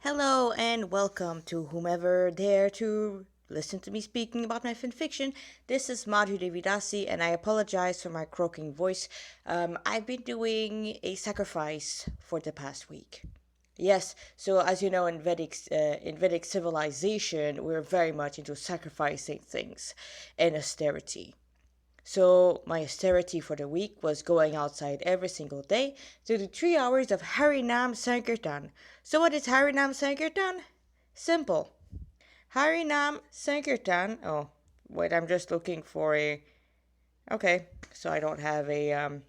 Hello and welcome to whomever dare to listen to me speaking about my fanfiction. This is Madhu Devidasi and I apologize for my croaking voice. I've been doing a sacrifice for the past week. Yes, so as you know, in Vedic civilization, we're very much into sacrificing things and austerity. So my austerity for the week was going outside every single day to do 3 hours of Harinam Sankirtan. So what is Harinam Sankirtan? Simple. Harinam Sankirtan. Oh, wait, I'm just looking for a. Okay, so I don't have a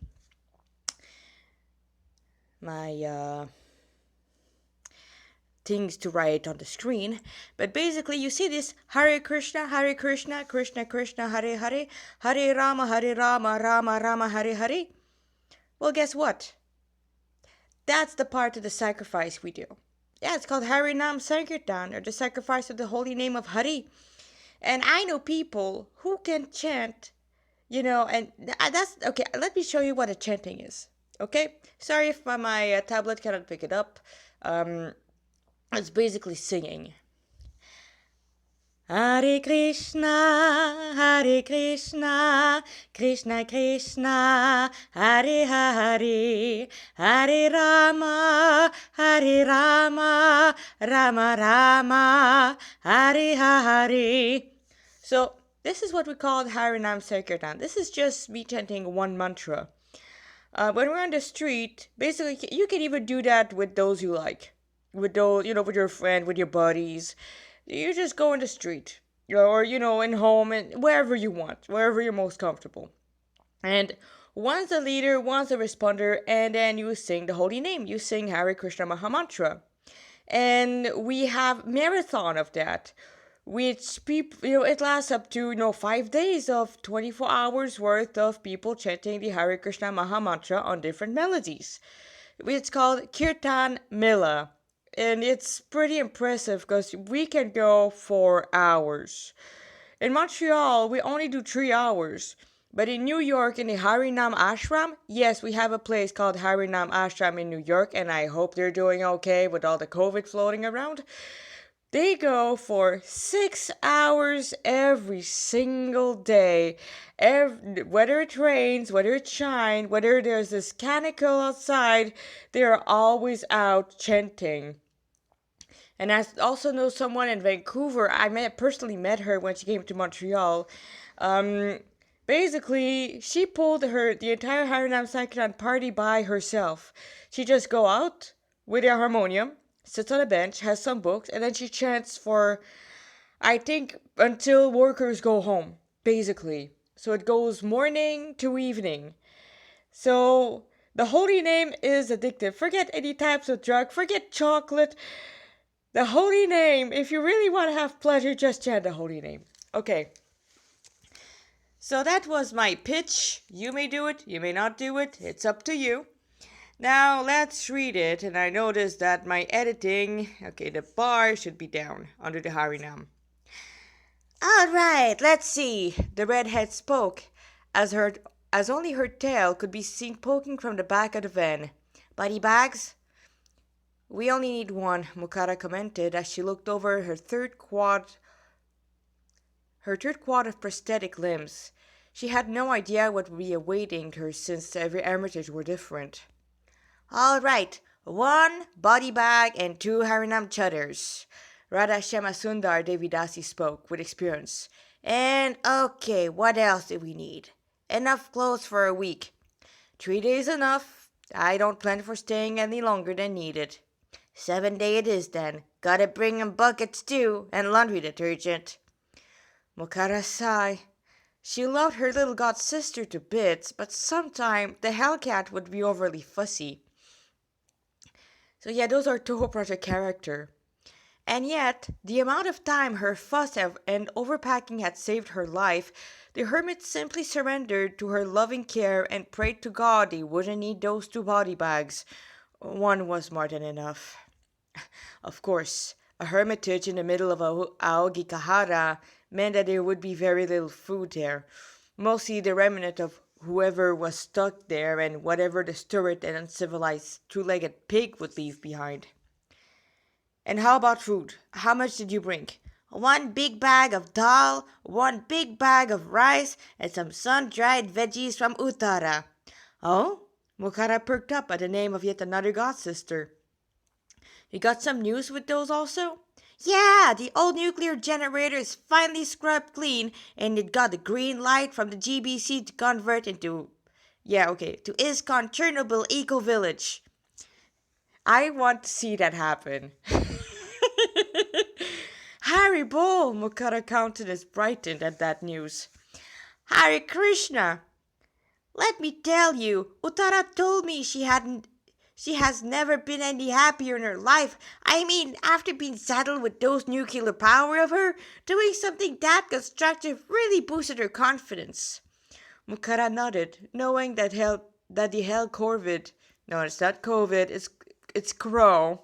my things to write on the screen. But basically, you see this Hare Krishna, Krishna Krishna, Hare Hare, Hare Rama, Rama Rama, Hare Hare. Well, guess what? That's the part of the sacrifice we do. Yeah, it's called Harinam Sankirtan, or the sacrifice of the holy name of Hari. And I know people who can chant, and that's okay. Let me show you what a chanting is. Okay, sorry if my tablet cannot pick it up. Um, it's basically singing. Hare Krishna, Hare Krishna, Krishna Krishna, Hare Hare, Hare Rama, Hare Rama, Rama Rama, Hare Hare. So this is what we call Harinam Sankirtan. This is just me chanting one mantra. When we're on the street, basically you can even do that with those you like, with those with your friend, with your buddies. You just go in the street, or in home and wherever you want, wherever you're most comfortable. And one's a leader, one's a responder, and then you sing the holy name. You sing Hare Krishna Mahamantra. And we have marathon of that, which people, it lasts up to 5 days of 24 hours worth of people chanting the Hare Krishna Mahamantra on different melodies. It's called Kirtan Mila, and it's pretty impressive because we can go for hours. In Montreal, we only do 3 hours. But in New York, in the Harinam Ashram, yes, we have a place called Harinam Ashram in New York, and I hope they're doing okay with all the COVID floating around. They go for 6 hours every single day. Whether it rains, whether it shines, whether there's this canicle outside, they are always out chanting. And I also know someone in Vancouver. Personally met her when she came to Montreal. Um, Basically, she pulled the entire Harinam Sankirtan party by herself. She just go out with a harmonium, sits on a bench, has some books, and then she chants for, I think, until workers go home. Basically, so it goes morning to evening. So the holy name is addictive. Forget any types of drug. Forget chocolate. The holy name. If you really want to have pleasure, just chant the holy name. Okay. So that was my pitch. You may do it, you may not do it. It's up to you. Now let's read it. And I noticed that my editing, okay, the bar should be down under the Harinam. All right, let's see. The redhead spoke, as only her tail could be seen poking from the back of the van. Body bags? We only need one, Mukara commented as she looked over her third quad of prosthetic limbs. She had no idea what would be awaiting her since every hermitage were different. All right, one body bag and two Harinam chudders. Radha Sundar Devidasi spoke with experience. And okay, what else do we need? Enough clothes for a week. 3 days enough. I don't plan for staying any longer than needed. 7 day it is then. Gotta bring 'em buckets too, and laundry detergent. Mokara sighed. She loved her little god sister to bits, but sometimes the Hellcat would be overly fussy. So yeah, those are Toho Project character. And yet, the amount of time her fuss and overpacking had saved her life, the hermit simply surrendered to her loving care and prayed to God they wouldn't need those two body bags. One was more than enough. Of course, a hermitage in the middle of Aogigahara meant that there would be very little food there, mostly the remnant of whoever was stuck there and whatever the steward and uncivilized two-legged pig would leave behind. And how about food? How much did you bring? One big bag of dal, one big bag of rice, and some sun-dried veggies from Uttara. Oh? Mukhara perked up at the name of yet another god sister. You got some news with those also? Yeah, the old nuclear generator is finally scrubbed clean and it got the green light from the GBC to convert into to ISKCON Chernobyl Eco Village. I want to see that happen. Harry Bull, Mukhara countenance brightened at that news. Hare Krishna! Let me tell you, Uttara told me she has never been any happier in her life. I mean, after being saddled with those nuclear power of her, doing something that constructive really boosted her confidence. Mukhara nodded, knowing that the hell COVID, no, it's not COVID, it's Crow,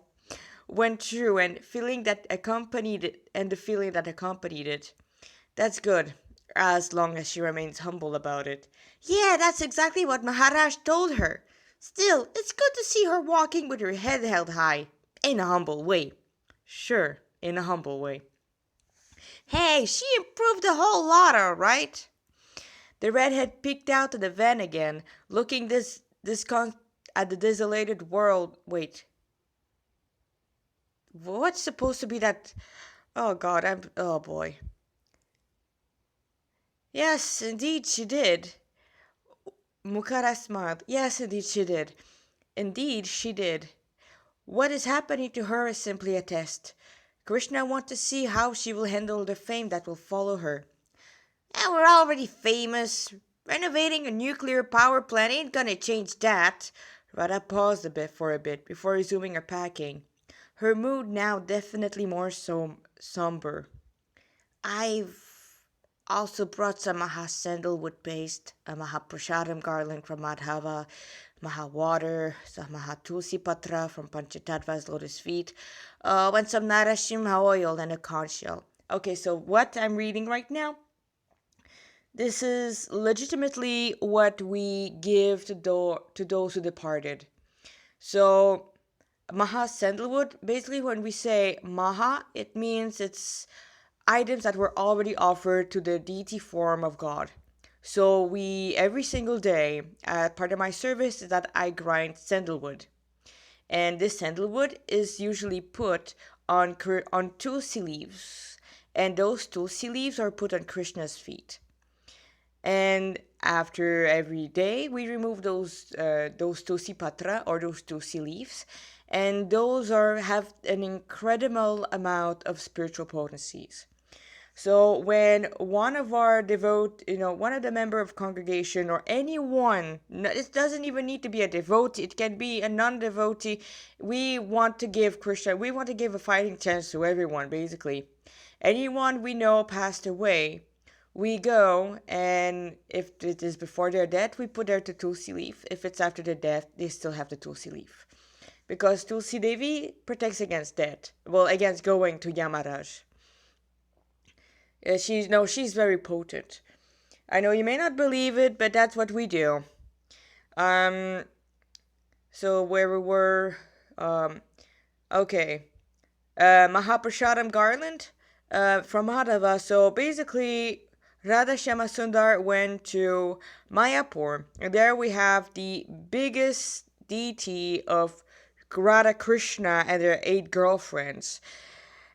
went through and the feeling that accompanied it. That's good, as long as she remains humble about it. Yeah, that's exactly what Maharaj told her. Still, it's good to see her walking with her head held high. In a humble way. Sure, in a humble way. Hey, she improved a whole lot, all right. The redhead peeked out of the van again, looking at the desolated world. Wait. What's supposed to be that? Oh God, oh boy. Yes, indeed she did. Mukhara smiled. Yes, indeed she did. Indeed she did. What is happening to her is simply a test. Krishna wants to see how she will handle the fame that will follow her. And we're already famous. Renovating a nuclear power plant ain't gonna change that. Radha paused for a bit before resuming her packing. Her mood now definitely more somber. I've also brought some Maha sandalwood paste, a Maha Prashadam garland from Madhava, Maha water, some Maha Tulsi Patra from Panchatattva's lotus feet, and some Narashimha oil and a conch shell. Okay, so what I'm reading right now, this is legitimately what we give to those who departed. So, Maha sandalwood, basically when we say Maha, it means it's items that were already offered to the deity form of God. So we every single day, part of my service is that I grind sandalwood, and this sandalwood is usually put on tulsi leaves, and those tulsi leaves are put on Krishna's feet. And after every day, we remove those tulsi patra or those tulsi leaves, and those have an incredible amount of spiritual potencies. So when one of one of the member of congregation or anyone, it doesn't even need to be a devotee, it can be a non-devotee, we want to give a fighting chance to everyone, basically. Anyone we know passed away, we go, and if it is before their death, we put there the Tulsi leaf. If it's after their death, they still have the Tulsi leaf. Because Tulsi Devi protects against death. Well, against going to Yamaraj. She's very potent. I know you may not believe it, but that's what we do. So where we were, okay. Mahaprashadam garland, from Madhava. So basically, Radha Shama Sundar went to Mayapur, and there we have the biggest deity of Radha Krishna and their 8 girlfriends.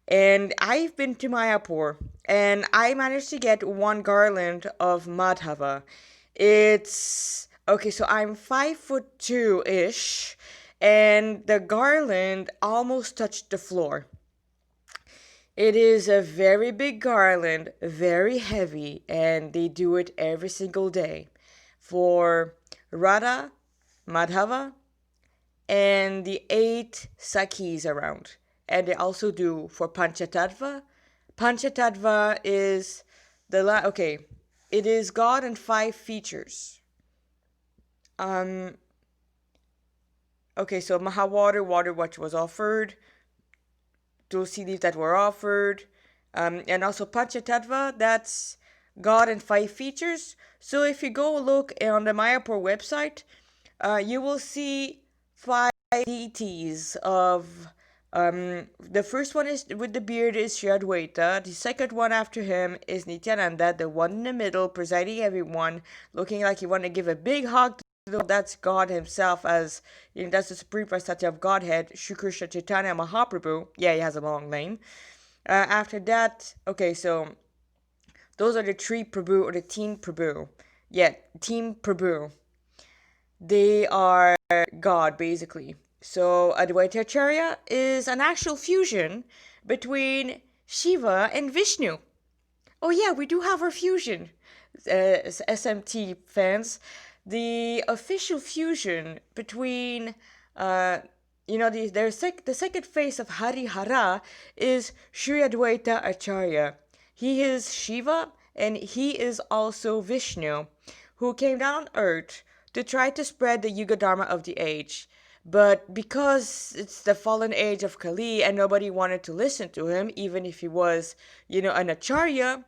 And I've been to Mayapur, and I managed to get one garland of Madhava. It's okay, so I'm 5'2" ish, and the garland almost touched the floor. It is a very big garland, very heavy, and they do it every single day for Radha, Madhava, and the 8 Sakhis around. And they also do for Panchatattva. Panchatattva is it is God and 5 features. So Mahawater, water which was offered, Tulsi leaves that were offered, and also Panchatattva, that's God and 5 features. So if you go look on the Mayapur website, you will see 5 deities of The first one is with the beard is Sri Adwaita. The second one after him is Nityananda, the one in the middle, presiding everyone, looking like he want to give a big hug to the world. That's God himself, as you know, that's the supreme personality of Godhead, Shri Krishna Chaitanya Mahaprabhu. Yeah, he has a long name. After that, okay, so those are the three Prabhu or the teen Prabhu. Yeah, Team Prabhu. They are God, basically. So Advaita Acharya is an actual fusion between Shiva and Vishnu. Oh yeah, we do have our fusion, SMT fans. The official fusion between, uh, the second face of Harihara is Sri Advaita Acharya. He is Shiva and he is also Vishnu, who came down on earth to try to spread the Yuga Dharma of the age. But because it's the fallen age of Kali and nobody wanted to listen to him, even if he was, an Acharya,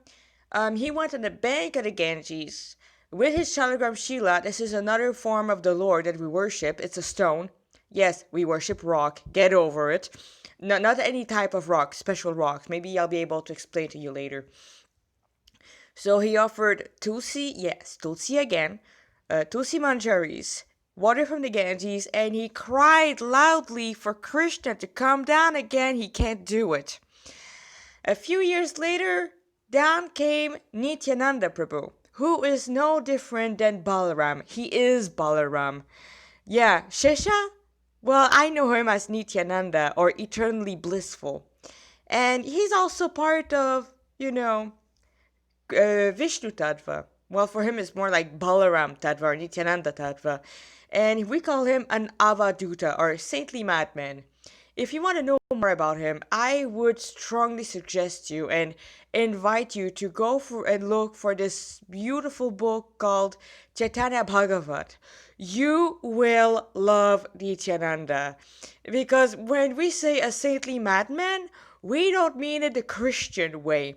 he went on the bank of the Ganges with his Shalagram Shila. This is another form of the Lord that we worship. It's a stone. Yes, we worship rock. Get over it. No, not any type of rock, special rocks. Maybe I'll be able to explain to you later. So he offered Tulsi, yes, Tulsi again, Tulsi Manjaris, water from the Ganges, and he cried loudly for Krishna to come down again. He can't do it. A few years later, down came Nityananda Prabhu, who is no different than Balaram. He is Balaram. Yeah, Shesha? Well, I know him as Nityananda, or eternally blissful. And he's also part of, Vishnu Tattva. Well, for him, it's more like Balaram Tattva or Nityananda Tattva. And we call him an Avaduta or saintly madman. If you want to know more about him, I would strongly suggest you and invite you to go for and look for this beautiful book called Chaitanya Bhagavat. You will love Nityananda. Because when we say a saintly madman, we don't mean it the Christian way.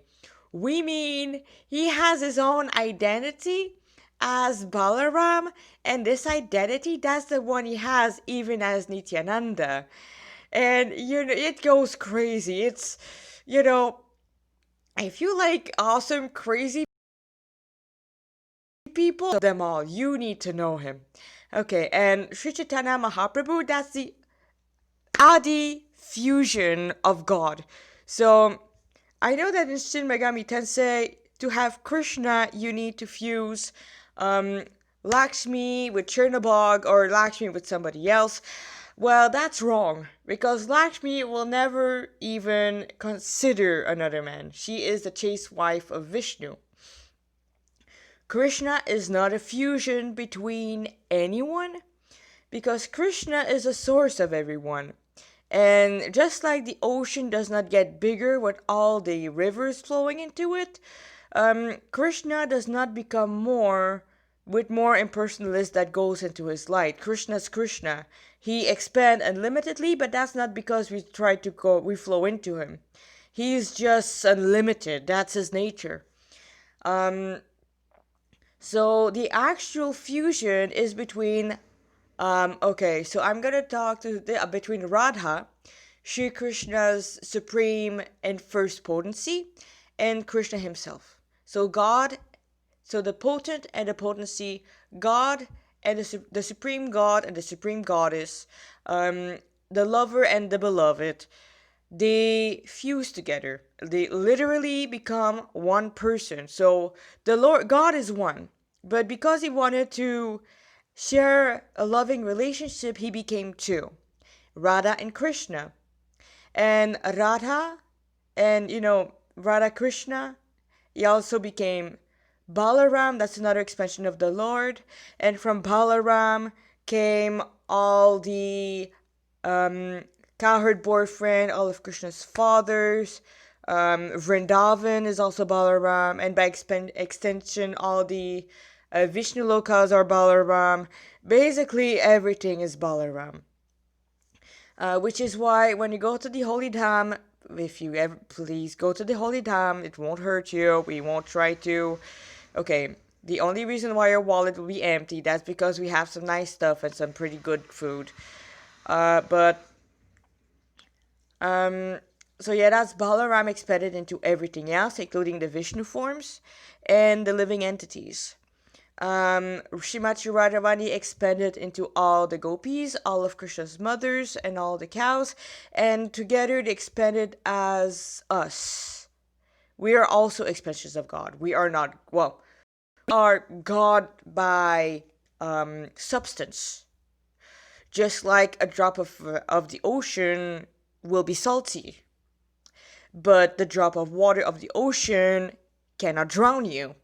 We mean he has his own identity as Balaram, and this identity, that's the one he has even as Nityananda. And, it goes crazy. It's, if you like awesome, crazy people, them all, you need to know him. Okay, and Sri Chaitanya Mahaprabhu, that's the Adi fusion of God. So, I know that in Shin Megami Tensei, to have Krishna, you need to fuse Lakshmi with Chernabog or Lakshmi with somebody else. Well, that's wrong, because Lakshmi will never even consider another man. She is the chaste wife of Vishnu. Krishna is not a fusion between anyone, because Krishna is the source of everyone. And just like the ocean does not get bigger with all the rivers flowing into it, Krishna does not become more with more impersonalist that goes into his light. Krishna's Krishna. He expands unlimitedly, but that's not because we flow into him. He's just unlimited. That's his nature. So the actual fusion is between okay, so I'm gonna talk between Radha, Sri Krishna's supreme and first potency, and Krishna himself. So God, so the potent and the potency, God and the supreme God and the supreme goddess, the lover and the beloved, they fuse together. They literally become one person. So the Lord God is one, but because he wanted to share a loving relationship, he became two, Radha and Krishna. And Radha and, Radha Krishna, he also became Balaram, that's another expansion of the Lord. And from Balaram came all the cowherd boyfriend, all of Krishna's fathers. Vrindavan is also Balaram, and by extension, all the Vishnu lokas are Balaram. Basically, everything is Balaram. Which is why when you go to the Holy Dham, if you ever please go to the Holy Dham, it won't hurt you. We won't try to. Okay, the only reason why your wallet will be empty, that's because we have some nice stuff and some pretty good food. But Um, so yeah, that's Balaram expanded into everything else, including the Vishnu forms and the living entities. Srimati Radharani expanded into all the gopis, all of Krishna's mothers, and all the cows, and together they expanded as us. We are also expressions of God. We are not, well, we are God by substance. Just like a drop of the ocean will be salty, but the drop of water of the ocean cannot drown you.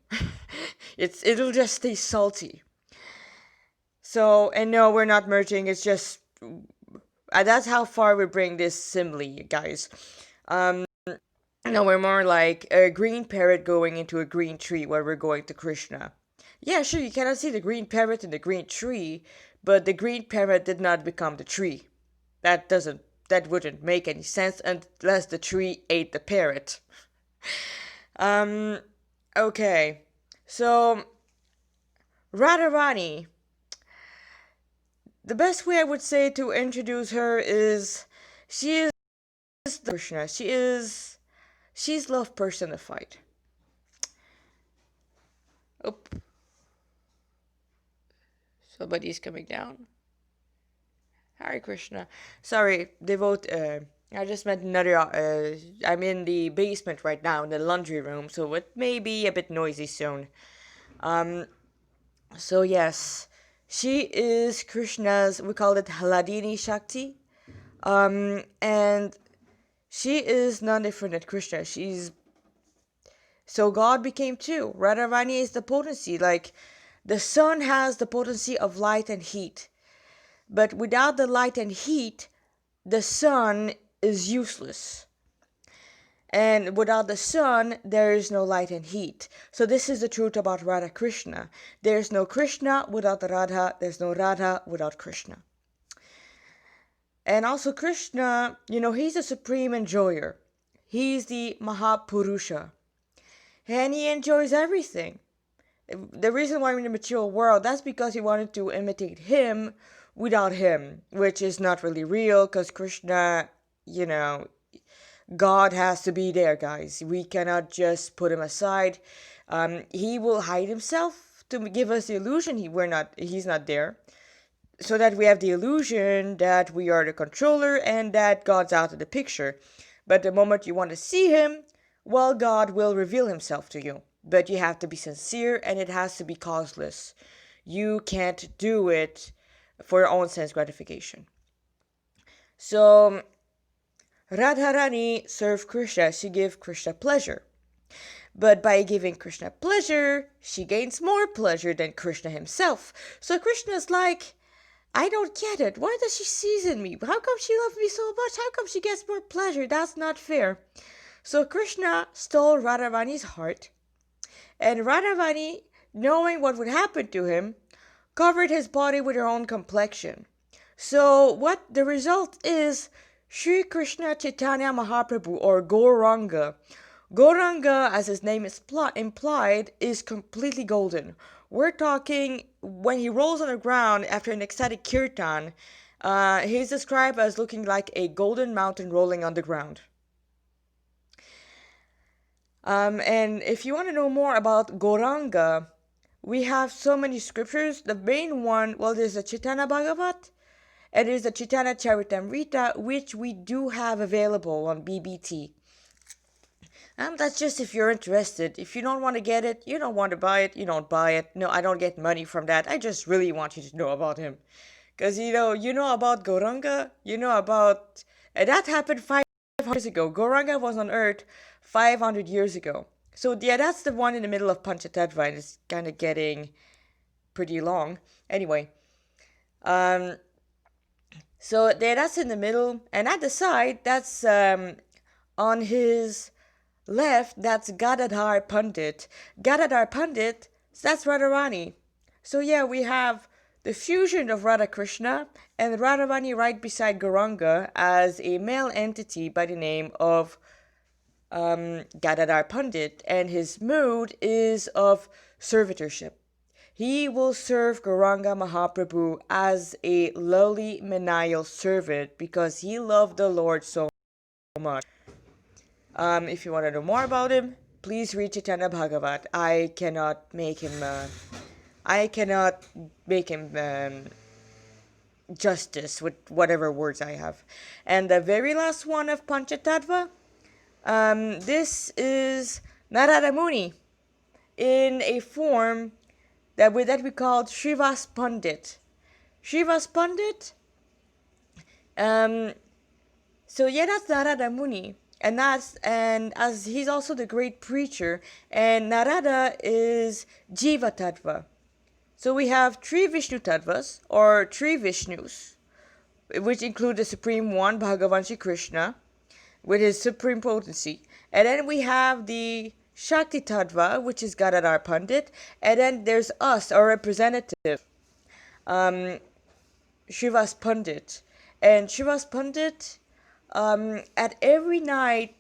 It'll just stay salty. So, and no, we're not merging. It's just that's how far we bring this simile, guys. No, we're more like a green parrot going into a green tree where we're going to Krishna. Yeah, sure, you cannot see the green parrot in the green tree, but the green parrot did not become the tree. That wouldn't make any sense unless the tree ate the parrot. Okay. So Radharani, the best way I would say to introduce her is she is the Krishna. She's love personified. Oh, somebody's coming down. Hare Krishna. Sorry, devote. I just met another. I'm in the basement right now in the laundry room, so it may be a bit noisy soon. So yes, she is Krishna's. We call it Hladini Shakti. And she is none different than Krishna. So God became two. Radharani is the potency. Like the sun has the potency of light and heat. But without the light and heat, the sun is useless. And without the sun, there is no light and heat. So this is the truth about Radha Krishna. There's no Krishna without the Radha. There's no Radha without Krishna. And also Krishna, he's the supreme enjoyer. He's the Mahapurusha. And he enjoys everything. The reason why we're in the material world, that's because he wanted to imitate him without him, which is not really real because Krishna, God has to be there, guys. We cannot just put him aside. He will hide himself to give us the illusion he's not there, so that we have the illusion that we are the controller and that God's out of the picture. But the moment you want to see him, well, God will reveal himself to you. But you have to be sincere and it has to be causeless. You can't do it for your own sense gratification. So Radharani served Krishna. She gave Krishna pleasure. But by giving Krishna pleasure, she gains more pleasure than Krishna himself. So Krishna's like, I don't get it. Why does she season me? How come she loves me so much? How come she gets more pleasure? That's not fair. So Krishna stole Radharani's heart. And Radharani, knowing what would happen to him, covered his body with her own complexion. So what the result is, Sri Krishna Chaitanya Mahaprabhu, or Gauranga. Gauranga, as his name is implied, is completely golden. We're talking when he rolls on the ground after an ecstatic kirtan, he's described as looking like a golden mountain rolling on the ground. And if you want to know more about Gauranga, we have so many scriptures. The main one, well, there's the Chaitanya Bhagavat, and there's the Chaitanya Charitamrita, which we do have available on BBT. That's just if you're interested. If you don't want to get it, you don't want to buy it, you don't buy it. No, I don't get money from that. I just really want you to know about him. Because, you know about Gauranga, and that happened 500 years ago. Gauranga was on Earth 500 years ago. So, yeah, that's the one in the middle of Panchatattva, and it's kind of getting pretty long. Anyway, so there, that's in the middle, and at the side, that's on his left, that's Gadadhar Pandit. Gadadhar Pandit, that's Radharani. So yeah, we have the fusion of Radha Krishna and Radharani right beside Gauranga as a male entity by the name of Gadadhar Pandit, and his mood is of servitorship. He will serve Gauranga Mahaprabhu as a lowly menial servant because he loved the Lord so much. If you want to know more about him, please read Chaitanya Bhagavat. I cannot make him justice with whatever words I have. And the very last one of Panchatattva, this is Narada Muni in a form that we called Srivas Pandit. Srivas Pandit, so yeah, that's Narada Muni. And as he's also the great preacher, and Narada is Jiva Tattva. So we have three Vishnu Tattvas, or three Vishnus, which include the Supreme One, Bhagavan Shri Krishna, with his supreme potency. And then we have the Shakti Tattva, which is Gadadhar Pandit. And then there's us, our representative, Srivas Pandit. And Srivas Pandit, at every night,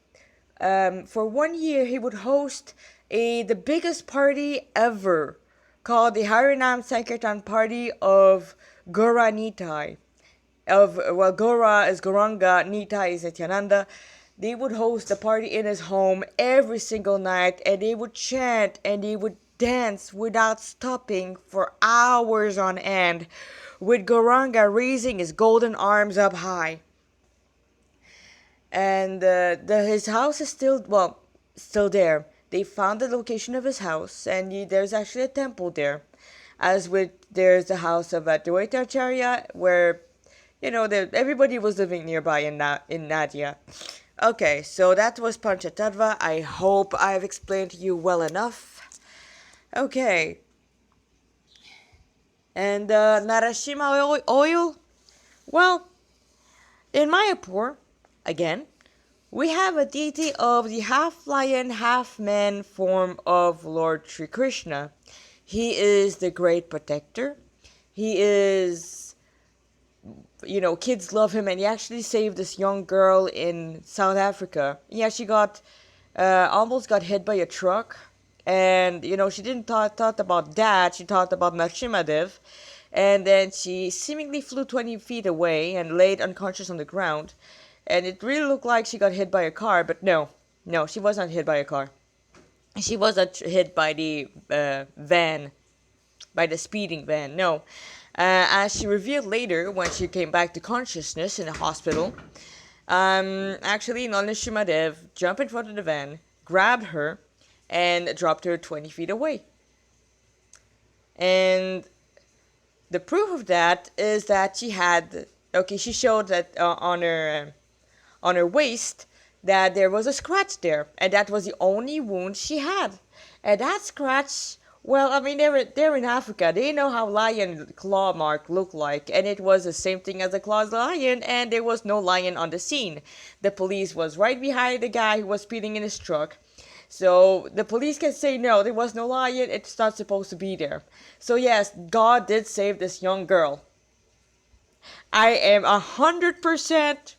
for 1 year, he would host the biggest party ever, called the Harinam Sankirtan Party of Gaura Nitai. Gaura is Gauranga, Nitai is Nityananda. They would host a party in his home every single night, and they would chant and they would dance without stopping for hours on end, with Gauranga raising his golden arms up high. And his house is still there. They found the location of his house, and there's actually a temple there. As with there's the house of Advaita Acharya, where everybody was living nearby in Nadia. Okay, so that was Panchatattva. I hope I've explained to you well enough. Okay. And Narashima oil? Well, in Mayapur, again, we have a deity of the half-lion, half-man form of Lord Sri Krishna. He is the great protector. He is, kids love him, and he actually saved this young girl in South Africa. Yeah, she almost got hit by a truck, and, she didn't thought about that. She thought about Narasimhadev, and then she seemingly flew 20 feet away and laid unconscious on the ground. And it really looked like she got hit by a car, but no, she was not hit by a car. She was not hit by the van, by the speeding van, no. As she revealed later, when she came back to consciousness in the hospital, actually Narasimhadev jumped in front of the van, grabbed her, and dropped her 20 feet away. And the proof of that is that she showed that on her waist that there was a scratch there, and that was the only wound she had. And that scratch, they're in Africa. They know how lion claw mark look like, and it was the same thing as a clawed lion, and there was no lion on the scene. The police was right behind the guy who was speeding in his truck. So the police can say no, there was no lion, it's not supposed to be there. So yes, God did save this young girl. I am 100%.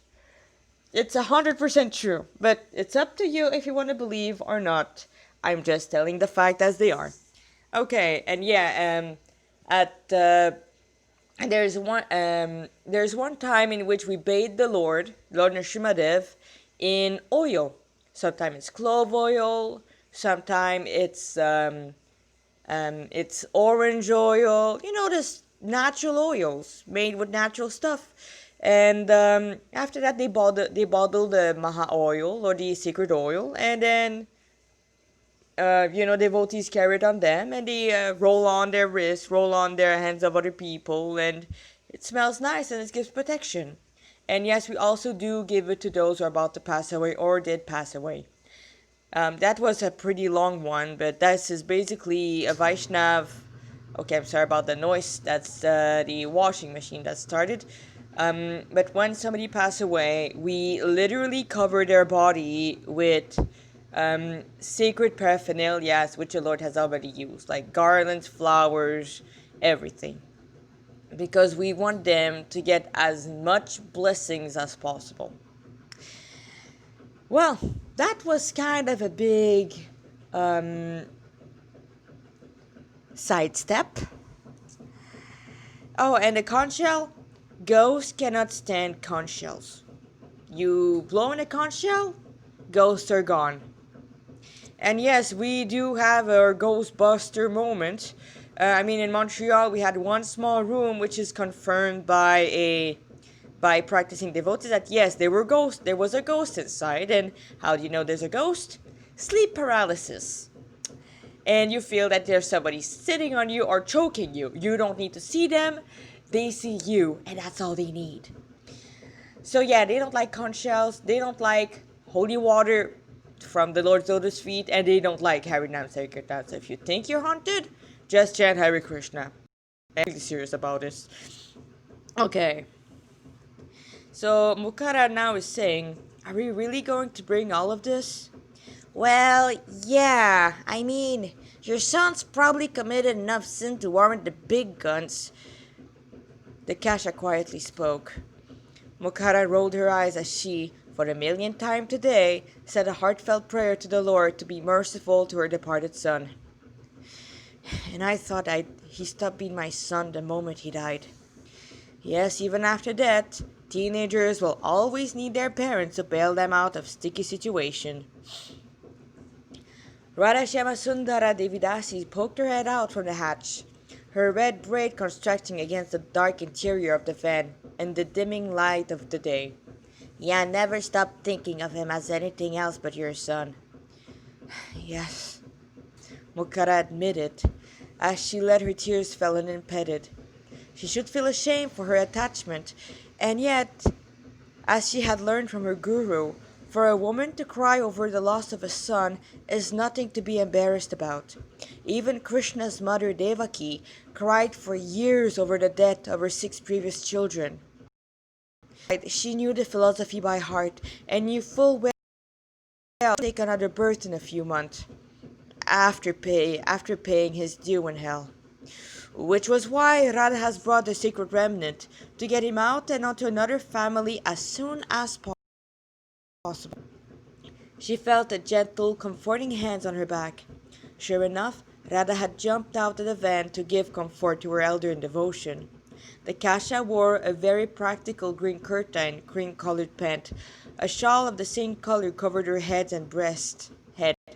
It's 100% true, but it's up to you if you want to believe or not. I'm just telling the fact as they are. Okay, and yeah, there's one time in which we bathed the Lord Narasimhadev, in oil. Sometimes it's clove oil, sometimes it's orange oil. This natural oils made with natural stuff. And after that, they bottle the Maha oil, or the secret oil, and then devotees carry it on them, and they roll on their wrists, roll on their hands of other people, and it smells nice and it gives protection. And yes, we also do give it to those who are about to pass away or did pass away. That was a pretty long one, but this is basically a Vaishnav. Okay, I'm sorry about the noise. That's the washing machine that started. But when somebody passed away, we literally cover their body with sacred paraphernalia, which the Lord has already used, like garlands, flowers, everything. Because we want them to get as much blessings as possible. Well, that was kind of a big sidestep. Oh, and the conch shell? Ghosts cannot stand conch shells. You blow in a conch shell, ghosts are gone. And yes, we do have our Ghostbuster moment. In Montreal, we had one small room, which is confirmed by practicing devotees that yes, there was a ghost inside. And how do you know there's a ghost? Sleep paralysis. And you feel that there's somebody sitting on you or choking you. You don't need to see them, they see you, and that's all they need. So yeah, they don't like conch shells, they don't like holy water from the Lord's lotus feet, and they don't like Harinam Sankirtan. So if you think you're haunted, just chant Hare Krishna. I'm really serious about this. Okay. So Mukara now is saying, are we really going to bring all of this? Well, yeah. Your son's probably committed enough sin to warrant the big guns. The Kasha quietly spoke. Mukara rolled her eyes as she, for the millionth time today, said a heartfelt prayer to the Lord to be merciful to her departed son. And I thought he stopped being my son the moment he died. Yes, even after that, teenagers will always need their parents to bail them out of sticky situation. Radha Sundara Devidasi poked her head out from the hatch, her red braid contrasting against the dark interior of the van and the dimming light of the day. Yeah, never stop thinking of him as anything else but your son. Yes, Mukara admitted, as she let her tears fall unimpeded. She should feel ashamed for her attachment, and yet, as she had learned from her guru, for a woman to cry over the loss of a son is nothing to be embarrassed about. Even Krishna's mother Devaki cried for years over the death of her 6 previous children. She knew the philosophy by heart and knew full well he'll take another birth in a few months after paying his due in hell. Which was why Radha has brought the sacred remnant to get him out and onto another family as soon as possible. She felt a gentle, comforting hand on her back. Sure enough, Radha had jumped out of the van to give comfort to her elder in devotion. The Kasha wore a very practical green curtain, cream-colored pant. A shawl of the same color covered her head and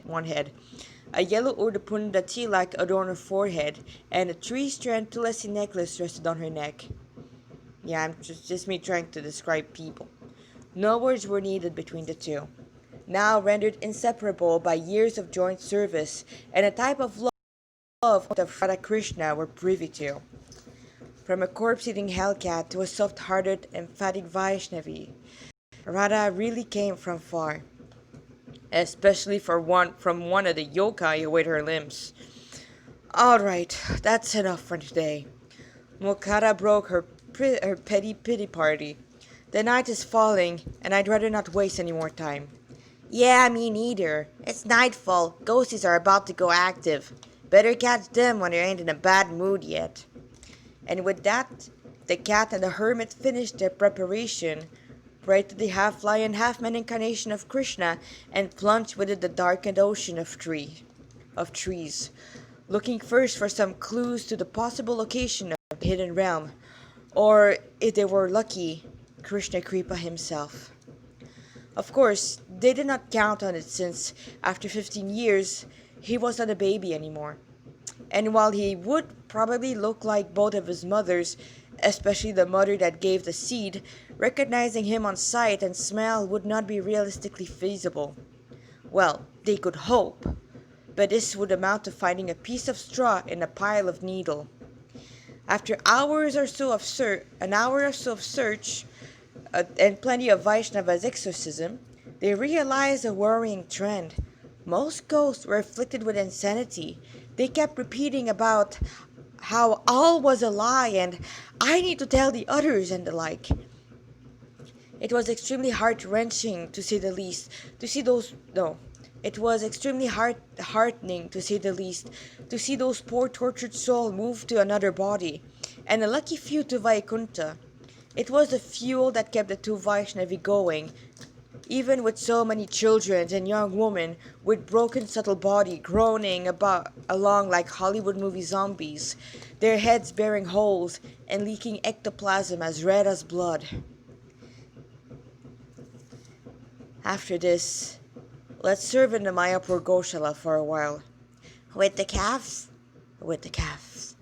one head. A yellow Urdapunda tilak adorned her forehead, and a 3-strand tulasi necklace rested on her neck. Yeah, I'm just me trying to describe people. No words were needed between the two, now rendered inseparable by years of joint service and a type of love of Radha Krishna were privy to. From a corpse-eating hellcat to a soft-hearted, emphatic Vaishnavi, Radha really came from far, especially from one of the yokai who ate her limbs. Alright, that's enough for today. Mukara broke her petty pity party. The night is falling, and I'd rather not waste any more time. Yeah, me neither. It's nightfall. Ghosties are about to go active. Better catch them when they ain't in a bad mood yet. And with that, the cat and the hermit finished their preparation, prayed to the half-lion, half-man incarnation of Krishna, and plunged within the darkened ocean of trees, looking first for some clues to the possible location of the hidden realm, or, if they were lucky, Krishna Kripa himself. Of course, they did not count on it since, after 15 years, he was not a baby anymore. And while he would probably look like both of his mothers, especially the mother that gave the seed, recognizing him on sight and smell would not be realistically feasible. Well, they could hope, but this would amount to finding a piece of straw in a pile of needle. After an hour or so of search, and plenty of Vaishnava's exorcism, they realized a worrying trend. Most ghosts were afflicted with insanity. They kept repeating about how all was a lie and I need to tell the others and the like. It was extremely heart-wrenching to say the least. It was extremely heartening to say the least, to see those poor tortured souls move to another body, and a lucky few to Vaikunta. It was the fuel that kept the two Vaishnavi going, even with so many children and young women with broken subtle body groaning along like Hollywood movie zombies, their heads bearing holes and leaking ectoplasm as red as blood. After this, let's serve in the Mayapur Goshala for a while. With the calves? With the calves.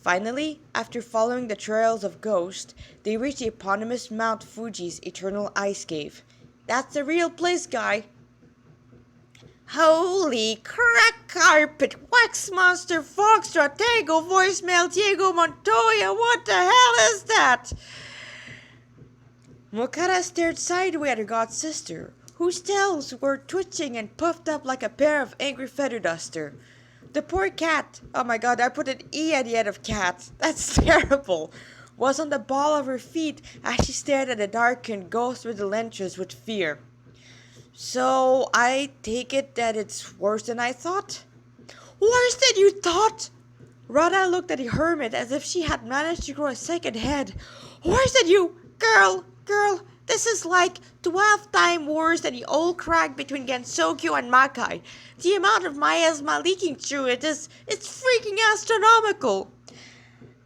Finally, after following the trails of Ghost, they reached the eponymous Mount Fuji's eternal ice cave. That's the real place, guy. Holy crack carpet, wax monster, foxtrot, tango, voicemail, Diego Montoya, what the hell is that? Mokara stared sideways at her god sister, whose tails were twitching and puffed up like a pair of angry feather duster. The poor cat, oh my god, I put an E at the end of cat, that's terrible, was on the ball of her feet as she stared at the darkened ghost with the lenses with fear. So I take it that it's worse than I thought? Worse than you thought? Radha looked at the hermit as if she had managed to grow a second head. Worse than you? Girl, this is like 12 times worse than the old crack between Gensokyo and Makai. The amount of miasma leaking through it it's freaking astronomical.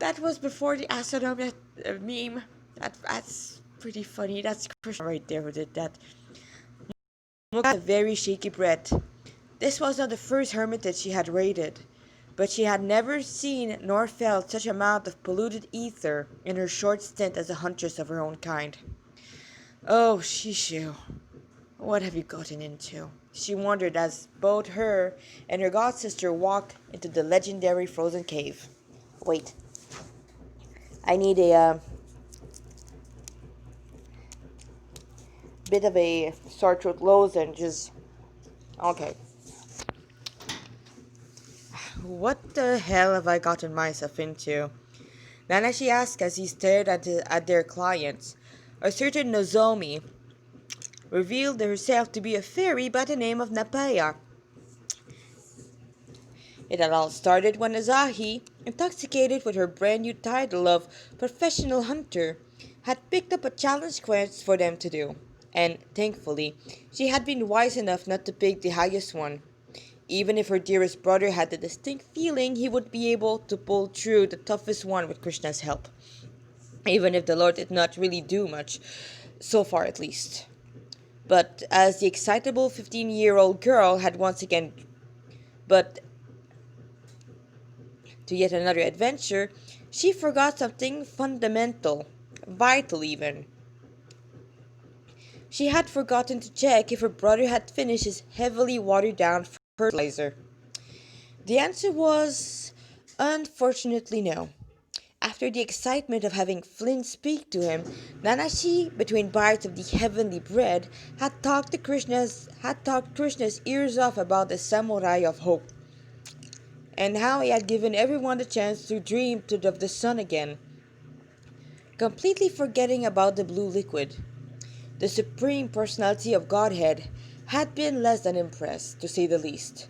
That was before the astronomical meme. That's pretty funny. That's Krishna right there who did that. Mukha had a very shaky breath. This was not the first hermitage she had raided, but she had never seen nor felt such amount of polluted ether in her short stint as a huntress of her own kind. Oh, Shishu, what have you gotten into? She wondered as both her and her god-sister walked into the legendary frozen cave. Wait, I need a bit of a sore throat lozenge. Okay. What the hell have I gotten myself into? Nanashi asked as he stared at their clients. A certain Nozomi revealed herself to be a fairy by the name of Napaya. It had all started when Azahi, intoxicated with her brand new title of professional hunter, had picked up a challenge quest for them to do, and thankfully, she had been wise enough not to pick the highest one, even if her dearest brother had the distinct feeling he would be able to pull through the toughest one with Krishna's help, even if the Lord did not really do much, so far at least. But as the excitable 15-year-old girl had once again but to yet another adventure, she forgot something fundamental, vital even. She had forgotten to check if her brother had finished his heavily watered down fertilizer. The answer was, unfortunately, no. After the excitement of having Flynn speak to him, Nanashi, between bites of the heavenly bread, had talked Krishna's ears off about the samurai of hope, and how he had given everyone the chance to dream of the sun again, completely forgetting about the blue liquid. The Supreme Personality of Godhead had been less than impressed, to say the least.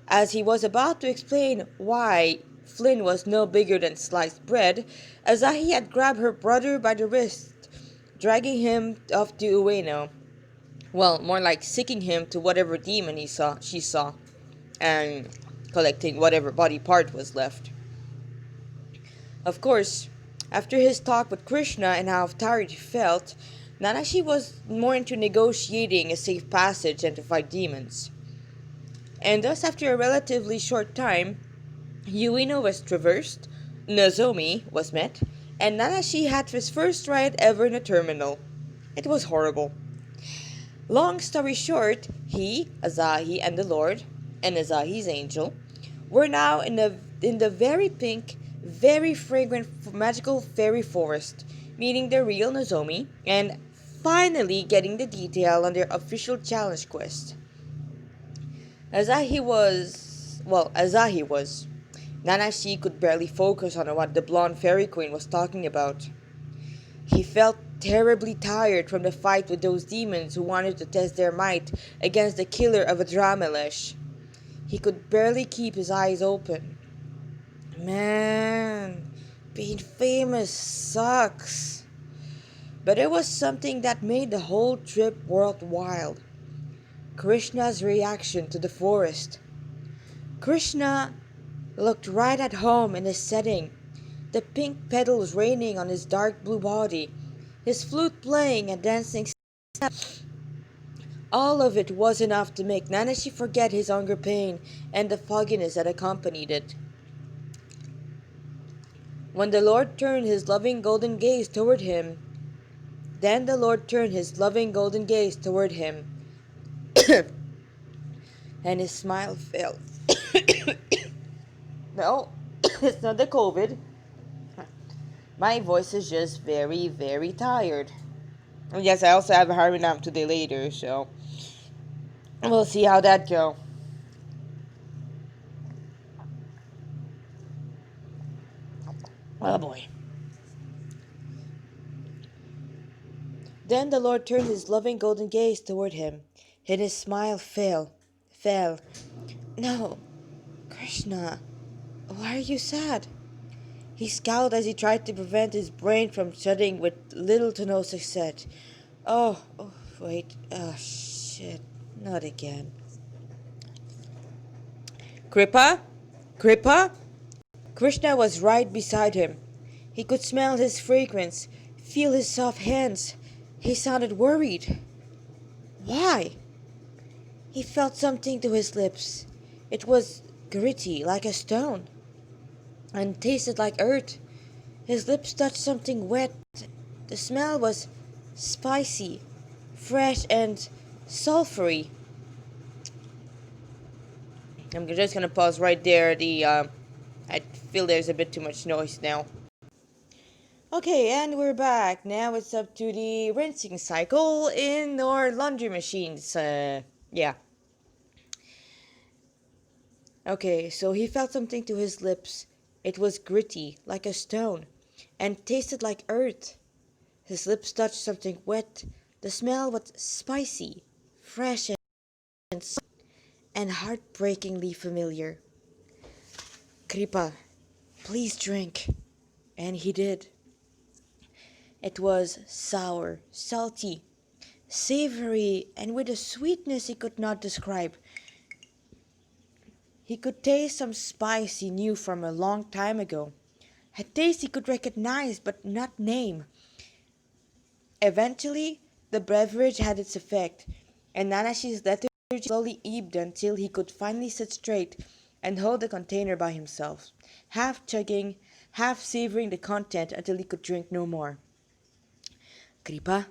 As he was about to explain why Flynn was no bigger than sliced bread, Azahi had grabbed her brother by the wrist, dragging him off to Ueno. Well, more like sicking him to whatever demon she saw, and collecting whatever body part was left. Of course, after his talk with Krishna and how tired he felt, Nanashi was more into negotiating a safe passage than to fight demons. And thus, after a relatively short time, Ueno was traversed, Nozomi was met, and Nanashi had his first ride ever in a terminal. It was horrible. Long story short, he, Azahi, and the Lord, and Azahi's angel, were now in the very pink, very fragrant magical fairy forest, meeting the real Nozomi, and finally getting the detail on their official challenge quest. Azahi was. Nanashi could barely focus on what the blonde fairy queen was talking about. He felt terribly tired from the fight with those demons who wanted to test their might against the killer of a Dramelesh. He could barely keep his eyes open. Man, being famous sucks. But it was something that made the whole trip worthwhile. Krishna's reaction to the forest. Krishna looked right at home in his setting, the pink petals raining on his dark blue body, his flute playing and dancing steps. All of it was enough to make Nanashi forget his hunger pain and the fogginess that accompanied it. When the Lord turned his loving golden gaze toward him, then the Lord turned his loving golden gaze toward him, and his smile fell. No, it's not the COVID. My voice is just very, very tired. And yes, I also have a Harvey nap today later, so we'll see how that go. Oh boy. Then the Lord turned his loving golden gaze toward him, and his smile fell. No, Krishna, why are you sad? He scowled as he tried to prevent his brain from shutting with little to no success. Wait. Oh, shit. Not again. Kripa? Kripa? Krishna was right beside him. He could smell his fragrance, feel his soft hands. He sounded worried. Why? He felt something to his lips. It was gritty, like a stone, and tasted like earth. His lips touched something wet. The smell was spicy, fresh, and sulfury. I'm just gonna pause right there. I feel there's a bit too much noise now. Okay, and we're back. Now it's up to the rinsing cycle in our laundry machines. Yeah. Okay, so he felt something to his lips. It was gritty, like a stone, and tasted like earth. His lips touched something wet. The smell was spicy, fresh, and heartbreakingly familiar. Kripa, please drink. And he did. It was sour, salty, savory, and with a sweetness he could not describe. He could taste some spice he knew from a long time ago, a taste he could recognize but not name. Eventually, the beverage had its effect, and Nanashi's lethargy slowly ebbed until he could finally sit straight and hold the container by himself, half chugging, half savoring the content until he could drink no more. Kripa,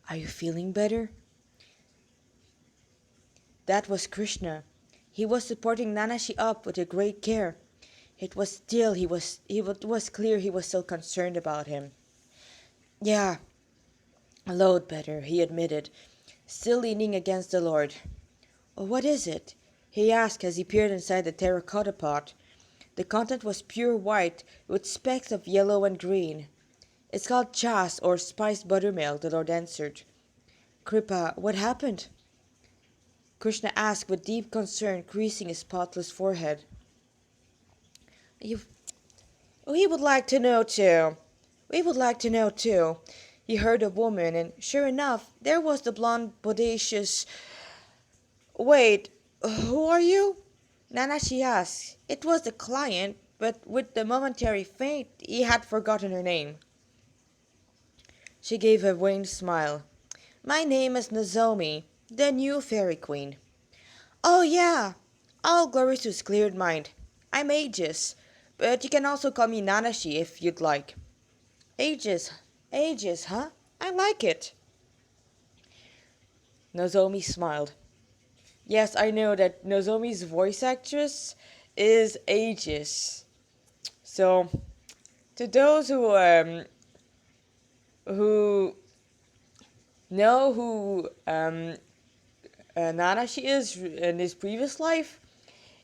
are you feeling better? That was Krishna. He was supporting Nanashi up with a great care. It was clear he was still concerned about him. Yeah, a load better, he admitted, still leaning against the Lord. What is it? He asked as he peered inside the terracotta pot. The content was pure white with specks of yellow and green. It's called chas or spiced buttermilk, the Lord answered. Kripa, what happened? Krishna asked with deep concern creasing his spotless forehead. We would like to know too. We would like to know too. He heard a woman, and sure enough, there was the blonde, bodacious... Wait, who are you? Nanashi asked. It was the client, but with the momentary faint, he had forgotten her name. She gave a wan smile. My name is Nozomi, the new fairy queen. Oh yeah, all glory to his cleared mind. I'm Aegis, but you can also call me Nanashi if you'd like. Aegis, huh? I like it. Nozomi smiled. Yes, I know that Nozomi's voice actress is Aegis. So, to those who know who Nanashi is in his previous life,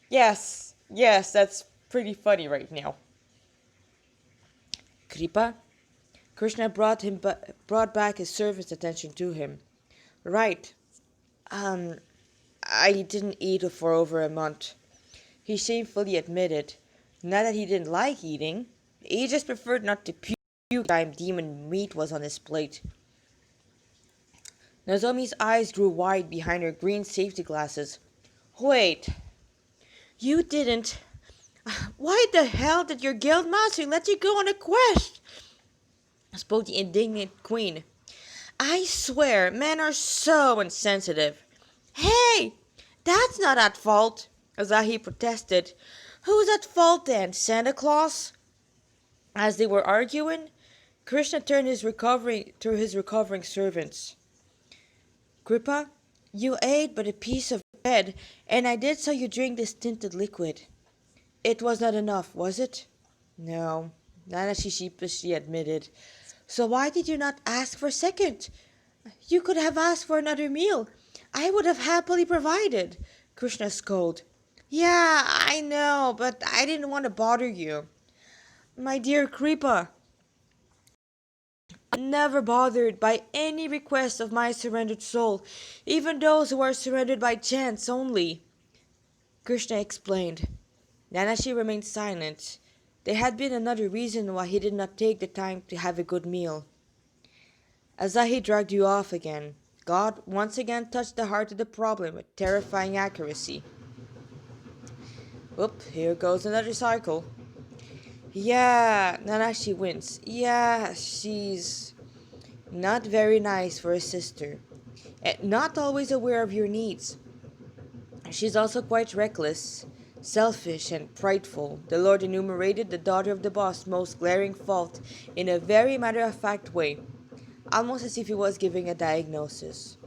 yes, that's pretty funny right now. Kripa? Krishna brought back his servant's attention to him. Right. I didn't eat for over a month. He shamefully admitted. Not that he didn't like eating. He just preferred not to puke every time demon meat was on his plate. Nozomi's eyes grew wide behind her green safety glasses. Wait. You didn't... Why the hell did your guild master let you go on a quest? Spoke the indignant queen. I swear, men are so insensitive. Hey, that's not at fault, Azahi protested. Who's at fault then, Santa Claus? As they were arguing, Krishna turned to his recovering servants. Kripa, you ate but a piece of bread, and I did saw you drink this tinted liquid. It was not enough, was it? No, Nanashi sheepishly admitted. So why did you not ask for a second? You could have asked for another meal. I would have happily provided, Krishna scolded. Yeah, I know, but I didn't want to bother you. My dear Kripa, never bothered by any request of my surrendered soul, even those who are surrendered by chance only, Krishna explained. Nanashi remained silent. There had been another reason why he did not take the time to have a good meal. Azahi dragged you off again. God once again touched the heart of the problem with terrifying accuracy. Whoop, here goes another cycle. Yeah, Nanashi wins. Yeah, she's not very nice for a sister. And not always aware of your needs. She's also quite reckless, selfish, and prideful. The Lord enumerated the daughter of the boss' most glaring fault in a very matter-of-fact way, almost as if he was giving a diagnosis.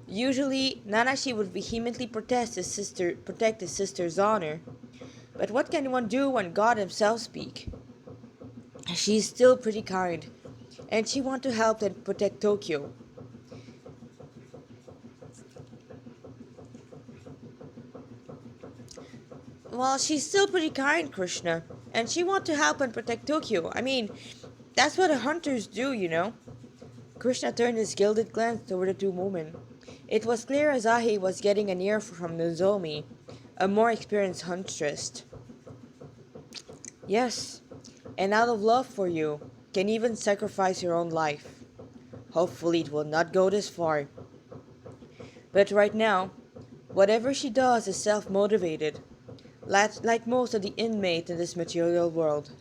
Usually, Nanashi would vehemently protect his sister's honor, but what can one do when God himself speaks? She's still pretty kind, and she wants to help and protect Tokyo. Well, she's still pretty kind, Krishna, and she wants to help and protect Tokyo. I mean, that's what the hunters do, you know. Krishna turned his gilded glance toward the two women. It was clear Azahi was getting an ear from Nozomi, a more experienced huntress. Yes, and out of love for you, can even sacrifice her own life. Hopefully it will not go this far. But right now, whatever she does is self-motivated, like most of the inmates in this material world.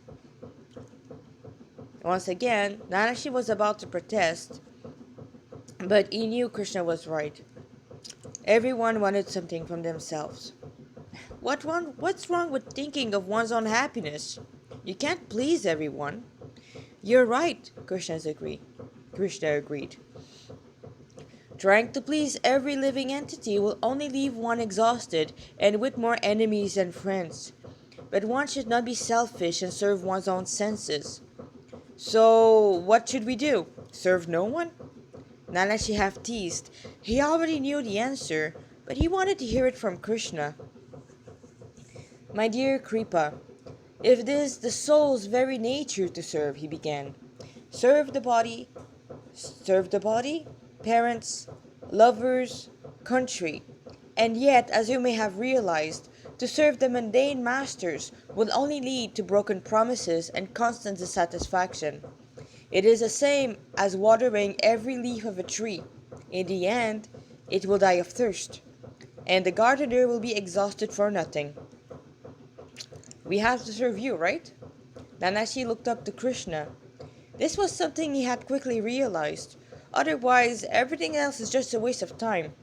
Once again, Nanashi was about to protest, but he knew Krishna was right. Everyone wanted something from themselves. What's wrong with thinking of one's own happiness? You can't please everyone. You're right, Krishna agreed. Trying to please every living entity will only leave one exhausted and with more enemies than friends. But one should not be selfish and serve one's own senses. So, what should we do? Serve no one? Nanashi half teased. He already knew the answer, but he wanted to hear it from Krishna. My dear Kripa, if it is the soul's very nature to serve, he began. Serve the body, parents, lovers, country. And yet, as you may have realized, to serve the mundane masters will only lead to broken promises and constant dissatisfaction. It is the same as watering every leaf of a tree. In the end, it will die of thirst, and the gardener will be exhausted for nothing. We have to serve you, right? Nanashi looked up to Krishna. This was something he had quickly realized. Otherwise, everything else is just a waste of time.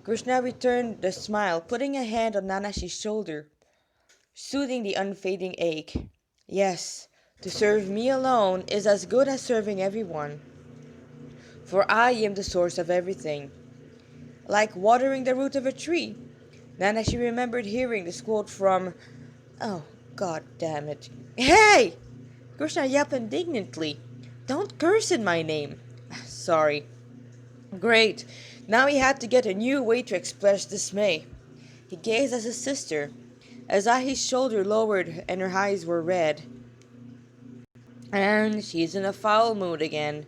Krishna returned the smile, putting a hand on Nanashi's shoulder, soothing the unfading ache. Yes, to serve me alone is as good as serving everyone, for I am the source of everything. Like watering the root of a tree. Nanashi remembered hearing this quote from... Oh, god damn it. Hey! Krishna yelped indignantly. Don't curse in my name. Sorry. Great. Now he had to get a new way to express dismay. He gazed at his sister. Azahi's shoulder lowered and her eyes were red. And she's in a foul mood again.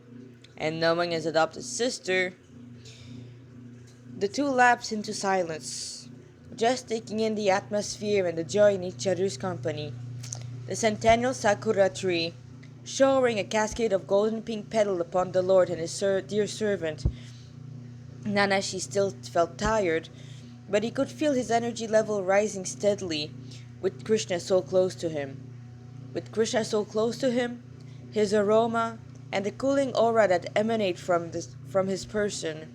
And knowing his adopted sister, the two lapsed into silence, just taking in the atmosphere and the joy in each other's company. The centennial sakura tree, showering a cascade of golden pink petals upon the Lord and his dear servant. Nanashi still felt tired, but he could feel his energy level rising steadily with Krishna so close to him. With Krishna so close to him, his aroma, and the cooling aura that emanated from his person,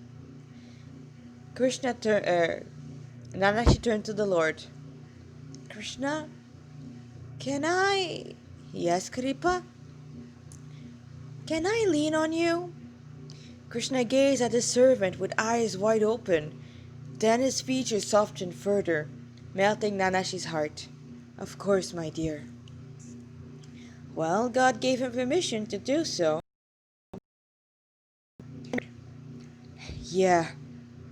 Nanashi turned to the Lord. Krishna, can I... Yes, Kripa? Can I lean on you? Krishna gazed at his servant with eyes wide open. Then his features softened further, melting Nanashi's heart. Of course, my dear. Well, God gave him permission to do so. Yeah,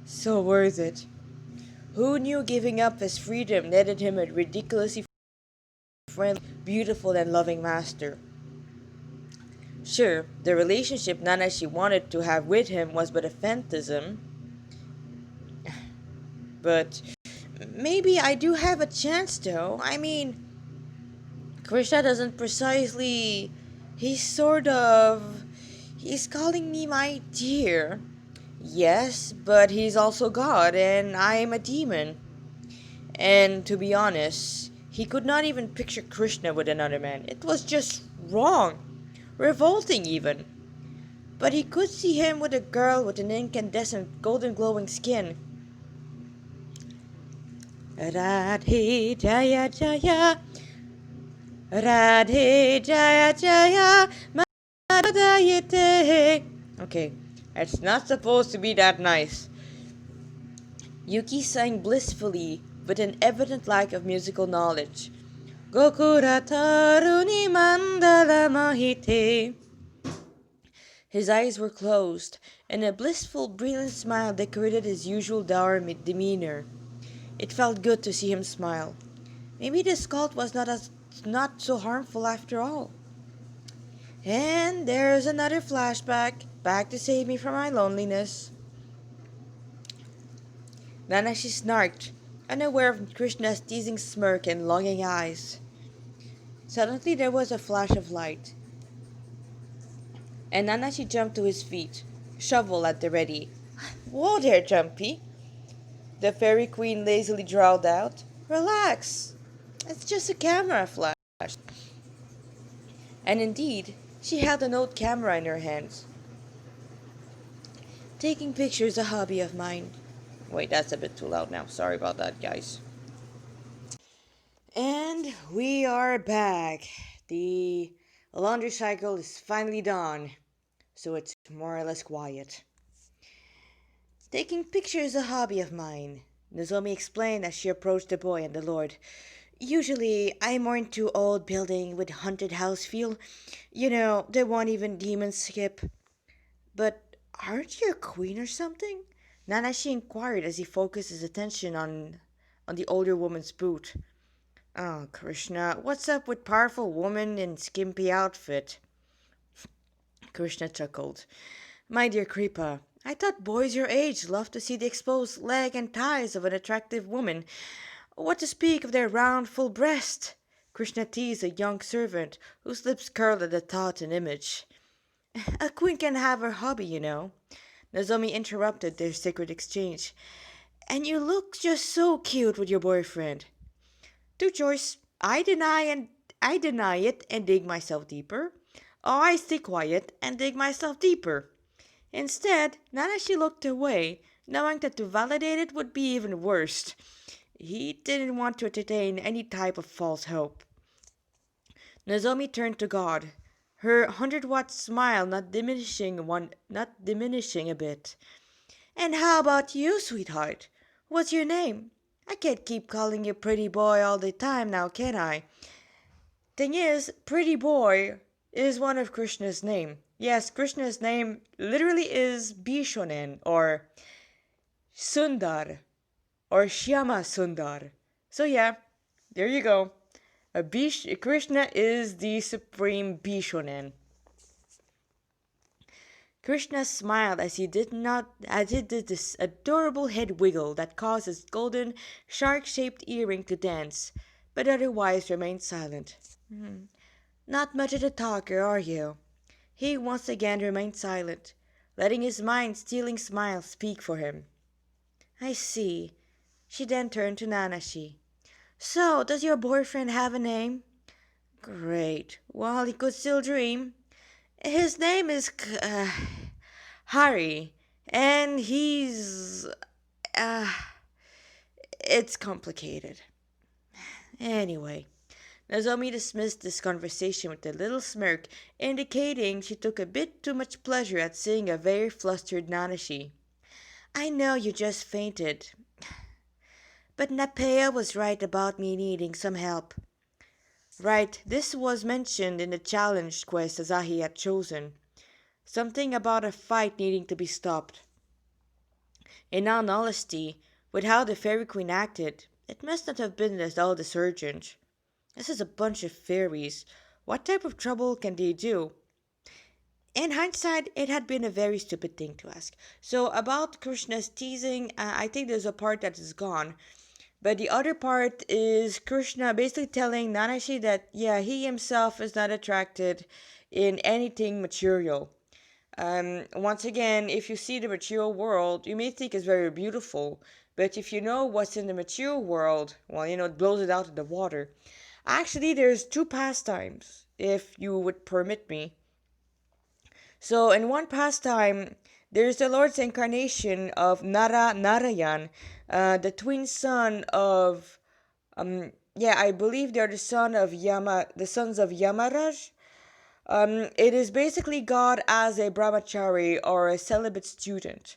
so worth it. Who knew giving up his freedom netted him a ridiculously friendly, beautiful, and loving master? Sure, the relationship Nanashi wanted to have with him was but a phantasm, but maybe I do have a chance though. I mean, Krishna doesn't precisely. He's sort of. He's calling me my dear. Yes, but he's also God, and I am a demon. And to be honest, he could not even picture Krishna with another man. It was just wrong. Revolting, even. But he could see him with a girl with an incandescent, golden glowing skin. Radhe Jaya Jaya, Radhe Jaya Jaya, Madhayate. Okay, it's not supposed to be that nice. Yuki sang blissfully, with an evident lack of musical knowledge. Gokura Taruni Mandala Mahite. His eyes were closed, and a blissful, brilliant smile decorated his usual dour demeanor. It felt good to see him smile. Maybe this cult was not so harmful after all. And there's another flashback, back to save me from my loneliness. Nanashi snarked, unaware of Krishna's teasing smirk and longing eyes. Suddenly there was a flash of light, and Nanashi jumped to his feet, shovel at the ready. Whoa there, Jumpy! The fairy queen lazily drawled out. Relax, it's just a camera flash. And indeed, she held an old camera in her hands. Taking pictures a hobby of mine. Wait, that's a bit too loud now. Sorry about that, guys. And we are back. The laundry cycle is finally done, so it's more or less quiet. Taking pictures a hobby of mine, Nozomi explained as she approached the boy and the Lord. Usually, I'm more into old building with haunted house feel. You know, the one even demons skip. But aren't you a queen or something? Nanashi inquired as he focused his attention on the older woman's boot. Oh, Krishna, what's up with powerful woman in skimpy outfit? Krishna chuckled. My dear Kripa, I thought boys your age loved to see the exposed leg and thighs of an attractive woman. What to speak of their round, full breast? Krishna teased a young servant whose lips curled at the thought and image. A queen can have her hobby, you know. Nozomi interrupted their secret exchange. And you look just so cute with your boyfriend. Two choice. I deny it and dig myself deeper. Or I stay quiet and dig myself deeper. Instead, Nanashi looked away, knowing that to validate it would be even worse. He didn't want to entertain any type of false hope. Nozomi turned to God, her 100-watt smile not diminishing a bit. And how about you, sweetheart? What's your name? I can't keep calling you pretty boy all the time now, can I? Thing is, pretty boy is one of Krishna's name. Yes, Krishna's name literally is Bishonen or Sundar or Shyama Sundar. So yeah, there you go. Krishna is the supreme Bishonen. Krishna smiled as he did this adorable head wiggle that caused his golden shark-shaped earring to dance, but otherwise remained silent. Not much of a talker, are you? He once again remained silent, letting his mind-stealing smile speak for him. I see. She then turned to Nanashi. So, does your boyfriend have a name? Great. Well, he could still dream. His name is Hari, and he's it's complicated. Anyway, Nozomi dismissed this conversation with a little smirk, indicating she took a bit too much pleasure at seeing a very flustered Nanashi. I know you just fainted, but Napea was right about me needing some help. Right, this was mentioned in the challenge quest Asahi had chosen. Something about a fight needing to be stopped. In all honesty, with how the Fairy Queen acted, it must not have been as all the surgeons. This is a bunch of fairies. What type of trouble can they do? In hindsight, it had been a very stupid thing to ask. So, about Krishna's teasing, I think there's a part that is gone. But the other part is Krishna basically telling Nanashi that, yeah, he himself is not attracted in anything material. Once again, if you see the material world, you may think it's very beautiful. But if you know what's in the material world, well, it blows it out of the water. Actually, there's two pastimes, if you would permit me. So, in one pastime, there's the Lord's incarnation of Narayan, the twin son of, I believe they're the sons of Yamaraj. It is basically God as a brahmachari or a celibate student,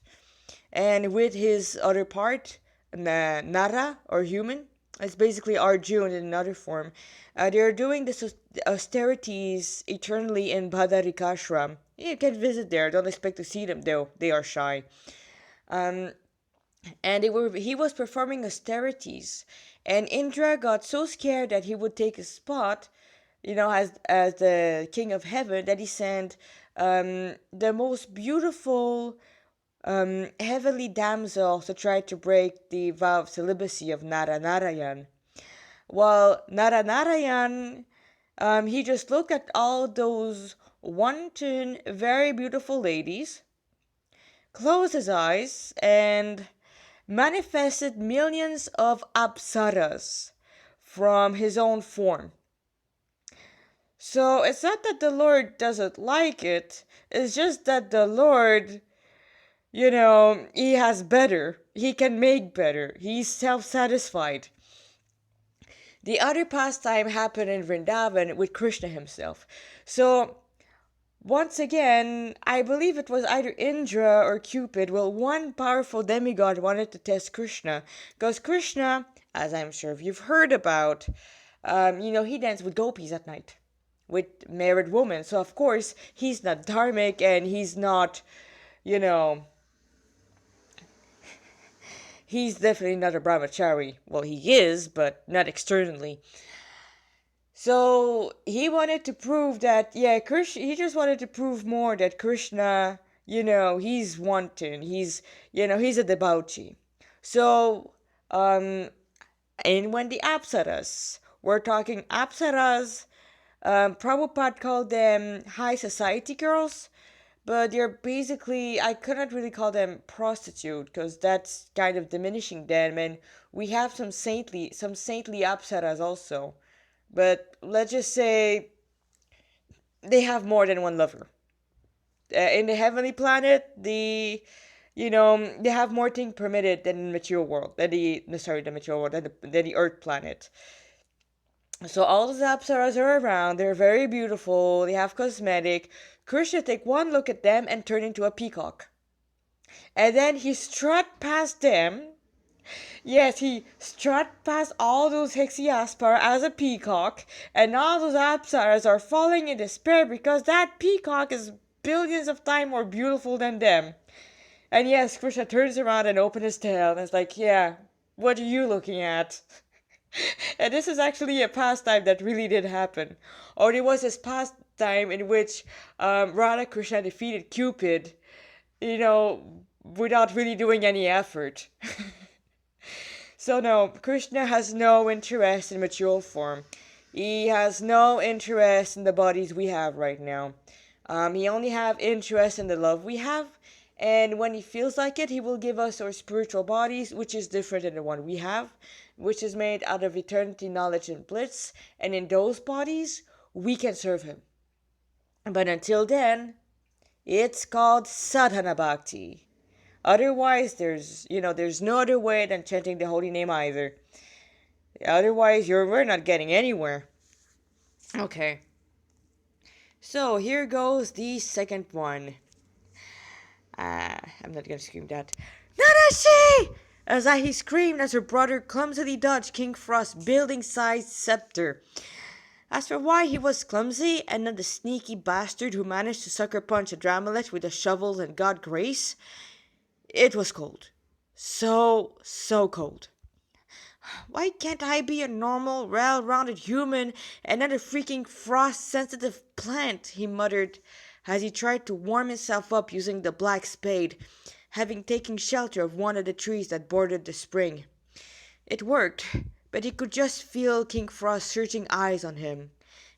and with his other part, Nara or human, it's basically Arjun in another form. They're doing the austerities eternally in Bhadarikashram. You can visit there. Don't expect to see them though; they are shy. Um, and he was performing austerities, and Indra got so scared that he would take his spot, as the king of heaven, that he sent the most beautiful heavenly damsel to try to break the vow of celibacy of Narayan. Well, Narayan, he just looked at all those wanton, very beautiful ladies, closed his eyes, and manifested millions of apsaras from his own form. So it's not that the Lord doesn't like it, it's just that the Lord, he has better. He can make better. He's self satisfied. The other pastime happened in Vrindavan with Krishna himself. So, once again, I believe it was either Indra or Cupid. Well, one powerful demigod wanted to test Krishna. Because Krishna, as I'm sure you've heard about, he danced with gopis at night, with married women. So, of course, he's not dharmic and he's not, you know, he's definitely not a brahmachari. Well, he is, but not externally. So he wanted to prove that, yeah, Krishna, he just wanted to prove more that Krishna, he's wanton. He's a debauchee. So, and when the Apsaras, we're talking Apsaras, Prabhupada called them high society girls, but they're basically, I couldn't really call them prostitute because that's kind of diminishing them, and we have some saintly apsaras also, but let's just say they have more than one lover. In the heavenly planet, they have more things permitted than in the material world, the material world, than the Earth planet. So all the apsaras are around. They're very beautiful. They have cosmetic. Krishna take one look at them and turn into a peacock. And then he strut past them. Yes, he strut past all those Hexiaspar as a peacock, and all those apsaras are falling in despair because that peacock is billions of times more beautiful than them. And yes, Krishna turns around and opens his tail and is like, yeah, what are you looking at? And this is actually a pastime that really did happen. Or there was this pastime in which Radha Krishna defeated Cupid, without really doing any effort. So no, Krishna has no interest in material form. He has no interest in the bodies we have right now. He only have interest in the love we have, and when he feels like it, he will give us our spiritual bodies, which is different than the one we have, which is made out of eternity, knowledge, and bliss. And in those bodies, we can serve him. But until then, it's called sadhana bhakti. Otherwise, there's no other way than chanting the holy name either. Otherwise, we're not getting anywhere. Okay. So here goes the second one. I'm not gonna scream that. Nanashi! As he screamed as her brother clumsily dodged King Frost's building-sized scepter. As for why he was clumsy and not the sneaky bastard who managed to sucker punch a Dramalet with a shovel and got grace, it was cold. So cold. Why can't I be a normal, well-rounded human and not a freaking frost-sensitive plant? He muttered as he tried to warm himself up using the black spade, having taken shelter of one of the trees that bordered the spring. It worked, but he could just feel King Frost's searching eyes on him,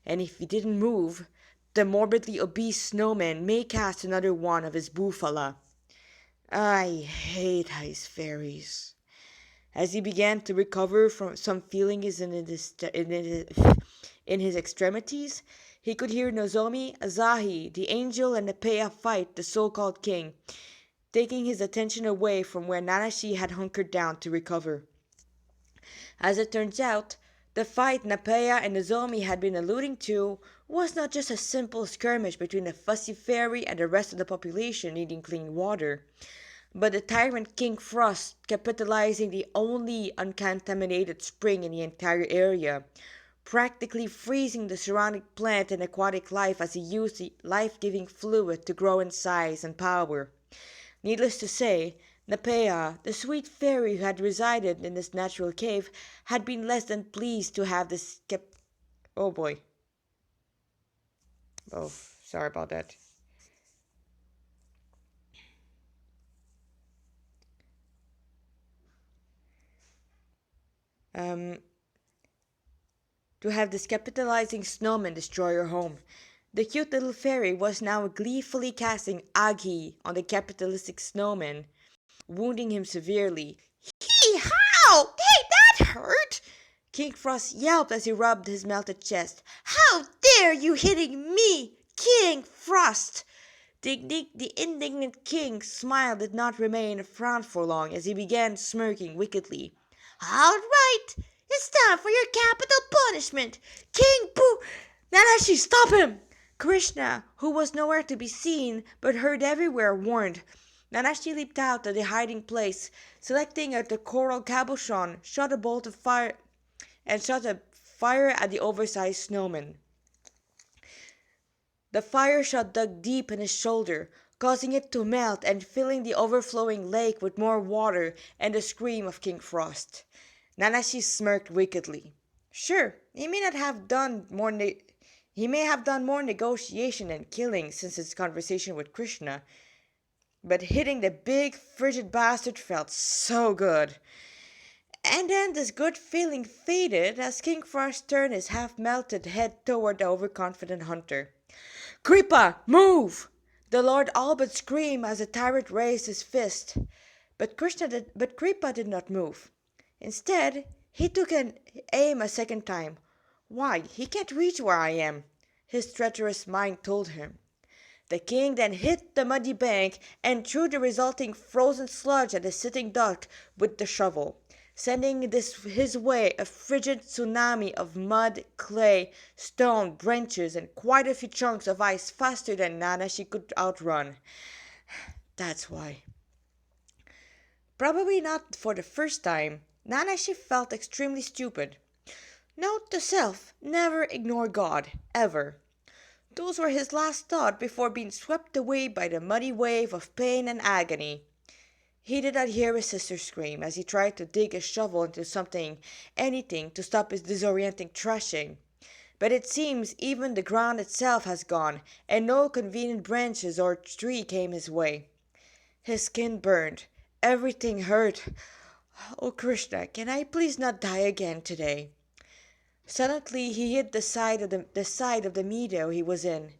and if he didn't move, the morbidly obese snowman may cast another one of his bufala. I hate ice fairies. As he began to recover from some feelings in his extremities, he could hear Nozomi, Azahi, the angel, and Nepea fight the so-called king, taking his attention away from where Nanashi had hunkered down to recover. As it turns out, the fight Nepea and Nozomi had been alluding to was not just a simple skirmish between the fussy fairy and the rest of the population needing clean water, but the tyrant King Frost capitalizing the only uncontaminated spring in the entire area, practically freezing the surrounding plant and aquatic life as he used the life-giving fluid to grow in size and power. Needless to say, Nepea, the sweet fairy who had resided in this natural cave, had been less than pleased to have this Oh boy. Oh, sorry about that. Um, to have this capitalizing snowman destroy her home. The cute little fairy was now gleefully casting Agi on the capitalistic snowman, wounding him severely. Hee how! Hey, that hurt! King Frost yelped as he rubbed his melted chest. How dare you hitting me, King Frost! The indignant king smile did not remain a frown for long as he began smirking wickedly. All right, it's time for your capital punishment, King Boo. Nanashi, stop him! Krishna, who was nowhere to be seen but heard everywhere, warned. Nanashi leaped out of the hiding place, selecting the coral cabochon, shot a bolt of fire at the oversized snowman. The fire shot dug deep in his shoulder, causing it to melt and filling the overflowing lake with more water and the scream of King Frost. Nanashi smirked wickedly. Sure, he may have done more negotiation and killing since his conversation with Krishna, but hitting the big frigid bastard felt so good. And then this good feeling faded as King Frost turned his half-melted head toward the overconfident hunter. Kripa, move! The Lord all but screamed as the tyrant raised his fist. But Kripa did not move. Instead, he took an aim a second time. Why, he can't reach where I am, his treacherous mind told him. The king then hit the muddy bank and threw the resulting frozen sludge at the sitting duck with the shovel, sending his way a frigid tsunami of mud, clay, stone, branches, and quite a few chunks of ice faster than Nanashi could outrun. That's why. Probably not for the first time, Nanashi felt extremely stupid. Note to self, never ignore God, ever. Those were his last thoughts before being swept away by the muddy wave of pain and agony. He did not hear his sister scream as he tried to dig his shovel into anything to stop his disorienting thrashing. But it seems even the ground itself has gone, and no convenient branches or tree came his way. His skin burned. Everything hurt. Oh, Krishna, can I please not die again today? Suddenly he hit the side of the meadow he was in.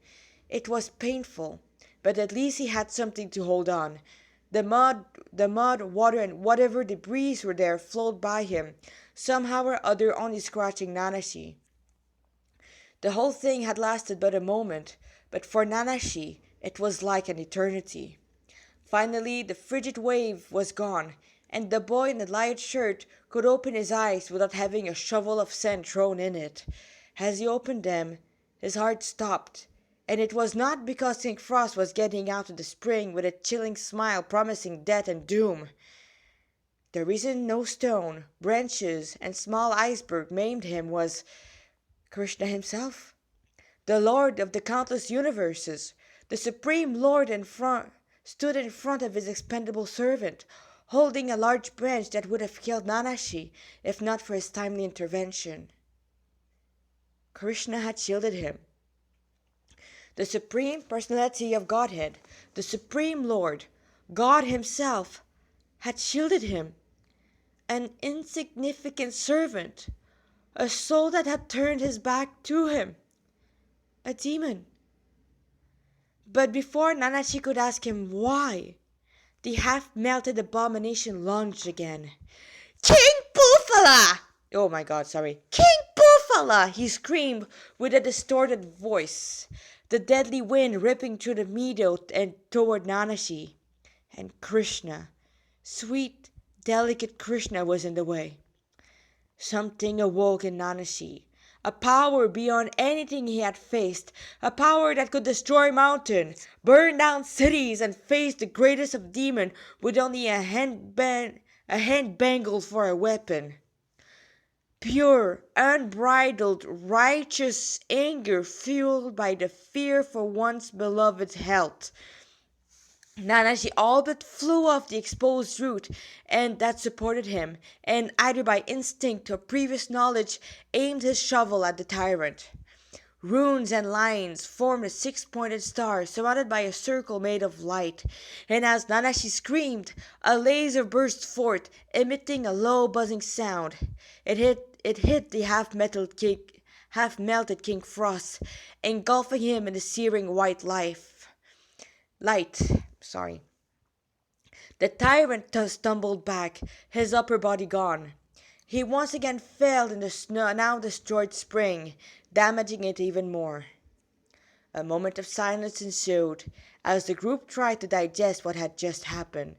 It was painful, but at least he had something to hold on. The mud, water, and whatever debris were there flowed by him, somehow or other only scratching Nanashi. The whole thing had lasted but a moment, but for Nanashi it was like an eternity. Finally, the frigid wave was gone, and the boy in the light shirt could open his eyes without having a shovel of sand thrown in it. As he opened them, his heart stopped, and it was not because King Frost was getting out of the spring with a chilling smile promising death and doom. The reason no stone, branches, and small iceberg maimed him was Krishna himself, the Lord of the countless universes, the Supreme Lord stood in front of his expendable servant, holding a large branch that would have killed Nanashi if not for his timely intervention. Krishna had shielded him. The Supreme Personality of Godhead, the Supreme Lord, God Himself, had shielded him. An insignificant servant, a soul that had turned his back to him, a demon. But before Nanashi could ask him why, the half-melted abomination lunged again. King Bufala! Oh my god, sorry. King Bufala! He screamed with a distorted voice, the deadly wind ripping through the meadow and toward Nanashi. And Krishna, sweet, delicate Krishna, was in the way. Something awoke in Nanashi, a power beyond anything he had faced, a power that could destroy mountains, burn down cities, and face the greatest of demons with only a hand bangle for a weapon. Pure, unbridled, righteous anger fueled by the fear for one's beloved's health. Nanashi all but flew off the exposed root and that supported him, and either by instinct or previous knowledge aimed his shovel at the tyrant. Runes and lines formed a six-pointed star surrounded by a circle made of light, and as Nanashi screamed, a laser burst forth, emitting a low buzzing sound. It hit the half-melted King Frost, engulfing him in the searing white light. The tyrant stumbled back, his upper body gone. He once again fell in the now destroyed spring, damaging it even more. A moment of silence ensued as the group tried to digest what had just happened.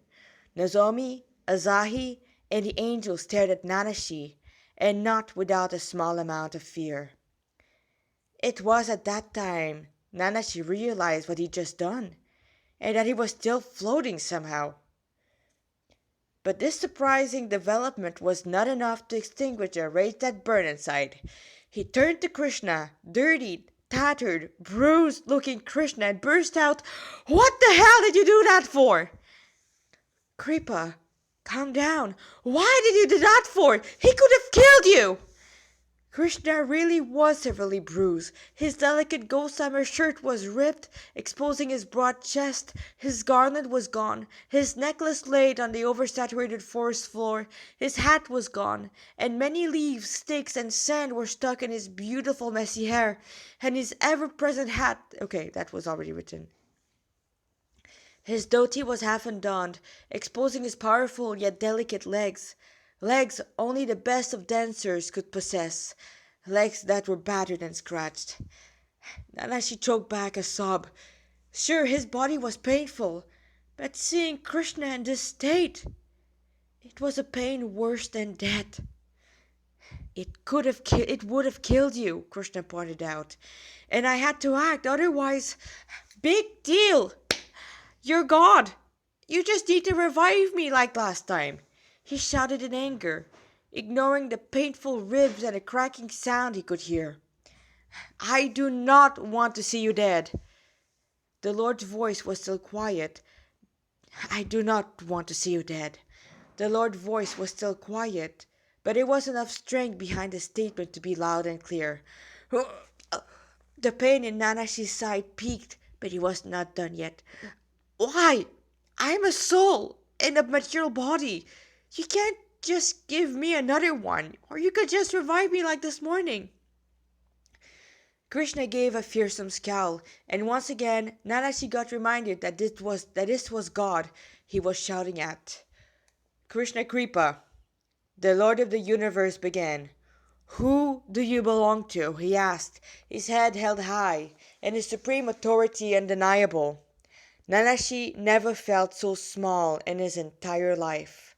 Nozomi, Asahi, and the angel stared at Nanashi, and not without a small amount of fear. It was at that time Nanashi realized what he'd just done, and that he was still floating somehow. But this surprising development was not enough to extinguish the rage that burned inside. He turned to Krishna, dirty, tattered, bruised-looking Krishna, and burst out, "What the hell did you do that for?" "Kripa, calm down. Why did you do that for? He could have killed you!" Krishna really was severely bruised. His delicate gossamer shirt was ripped, exposing his broad chest. His garland was gone. His necklace laid on the oversaturated forest floor. His hat was gone, and many leaves, sticks, and sand were stuck in his beautiful messy hair. And his ever-present hat... Okay, that was already written. His dhoti was half undone, exposing his powerful yet delicate legs. Legs only the best of dancers could possess. Legs that were battered and scratched. Nanashi choked back a sob. Sure, his body was painful, but seeing Krishna in this state, it was a pain worse than death. It would have killed you, Krishna pointed out. And I had to act, otherwise... Big deal! You're God! You just need to revive me like last time. He shouted in anger, ignoring the painful ribs and the cracking sound he could hear. I do not want to see you dead. The Lord's voice was still quiet. I do not want to see you dead. The Lord's voice was still quiet, but there was enough strength behind the statement to be loud and clear. The pain in Nanashi's side peaked, but he was not done yet. Why? I'm a soul in a material body. You can't just give me another one, or you could just revive me like this morning. Krishna gave a fearsome scowl, and once again Nanashi got reminded that this was God he was shouting at. Krishna Kripa, the Lord of the universe, began. Who do you belong to? He asked, his head held high, and his supreme authority undeniable. Nanashi never felt so small in his entire life.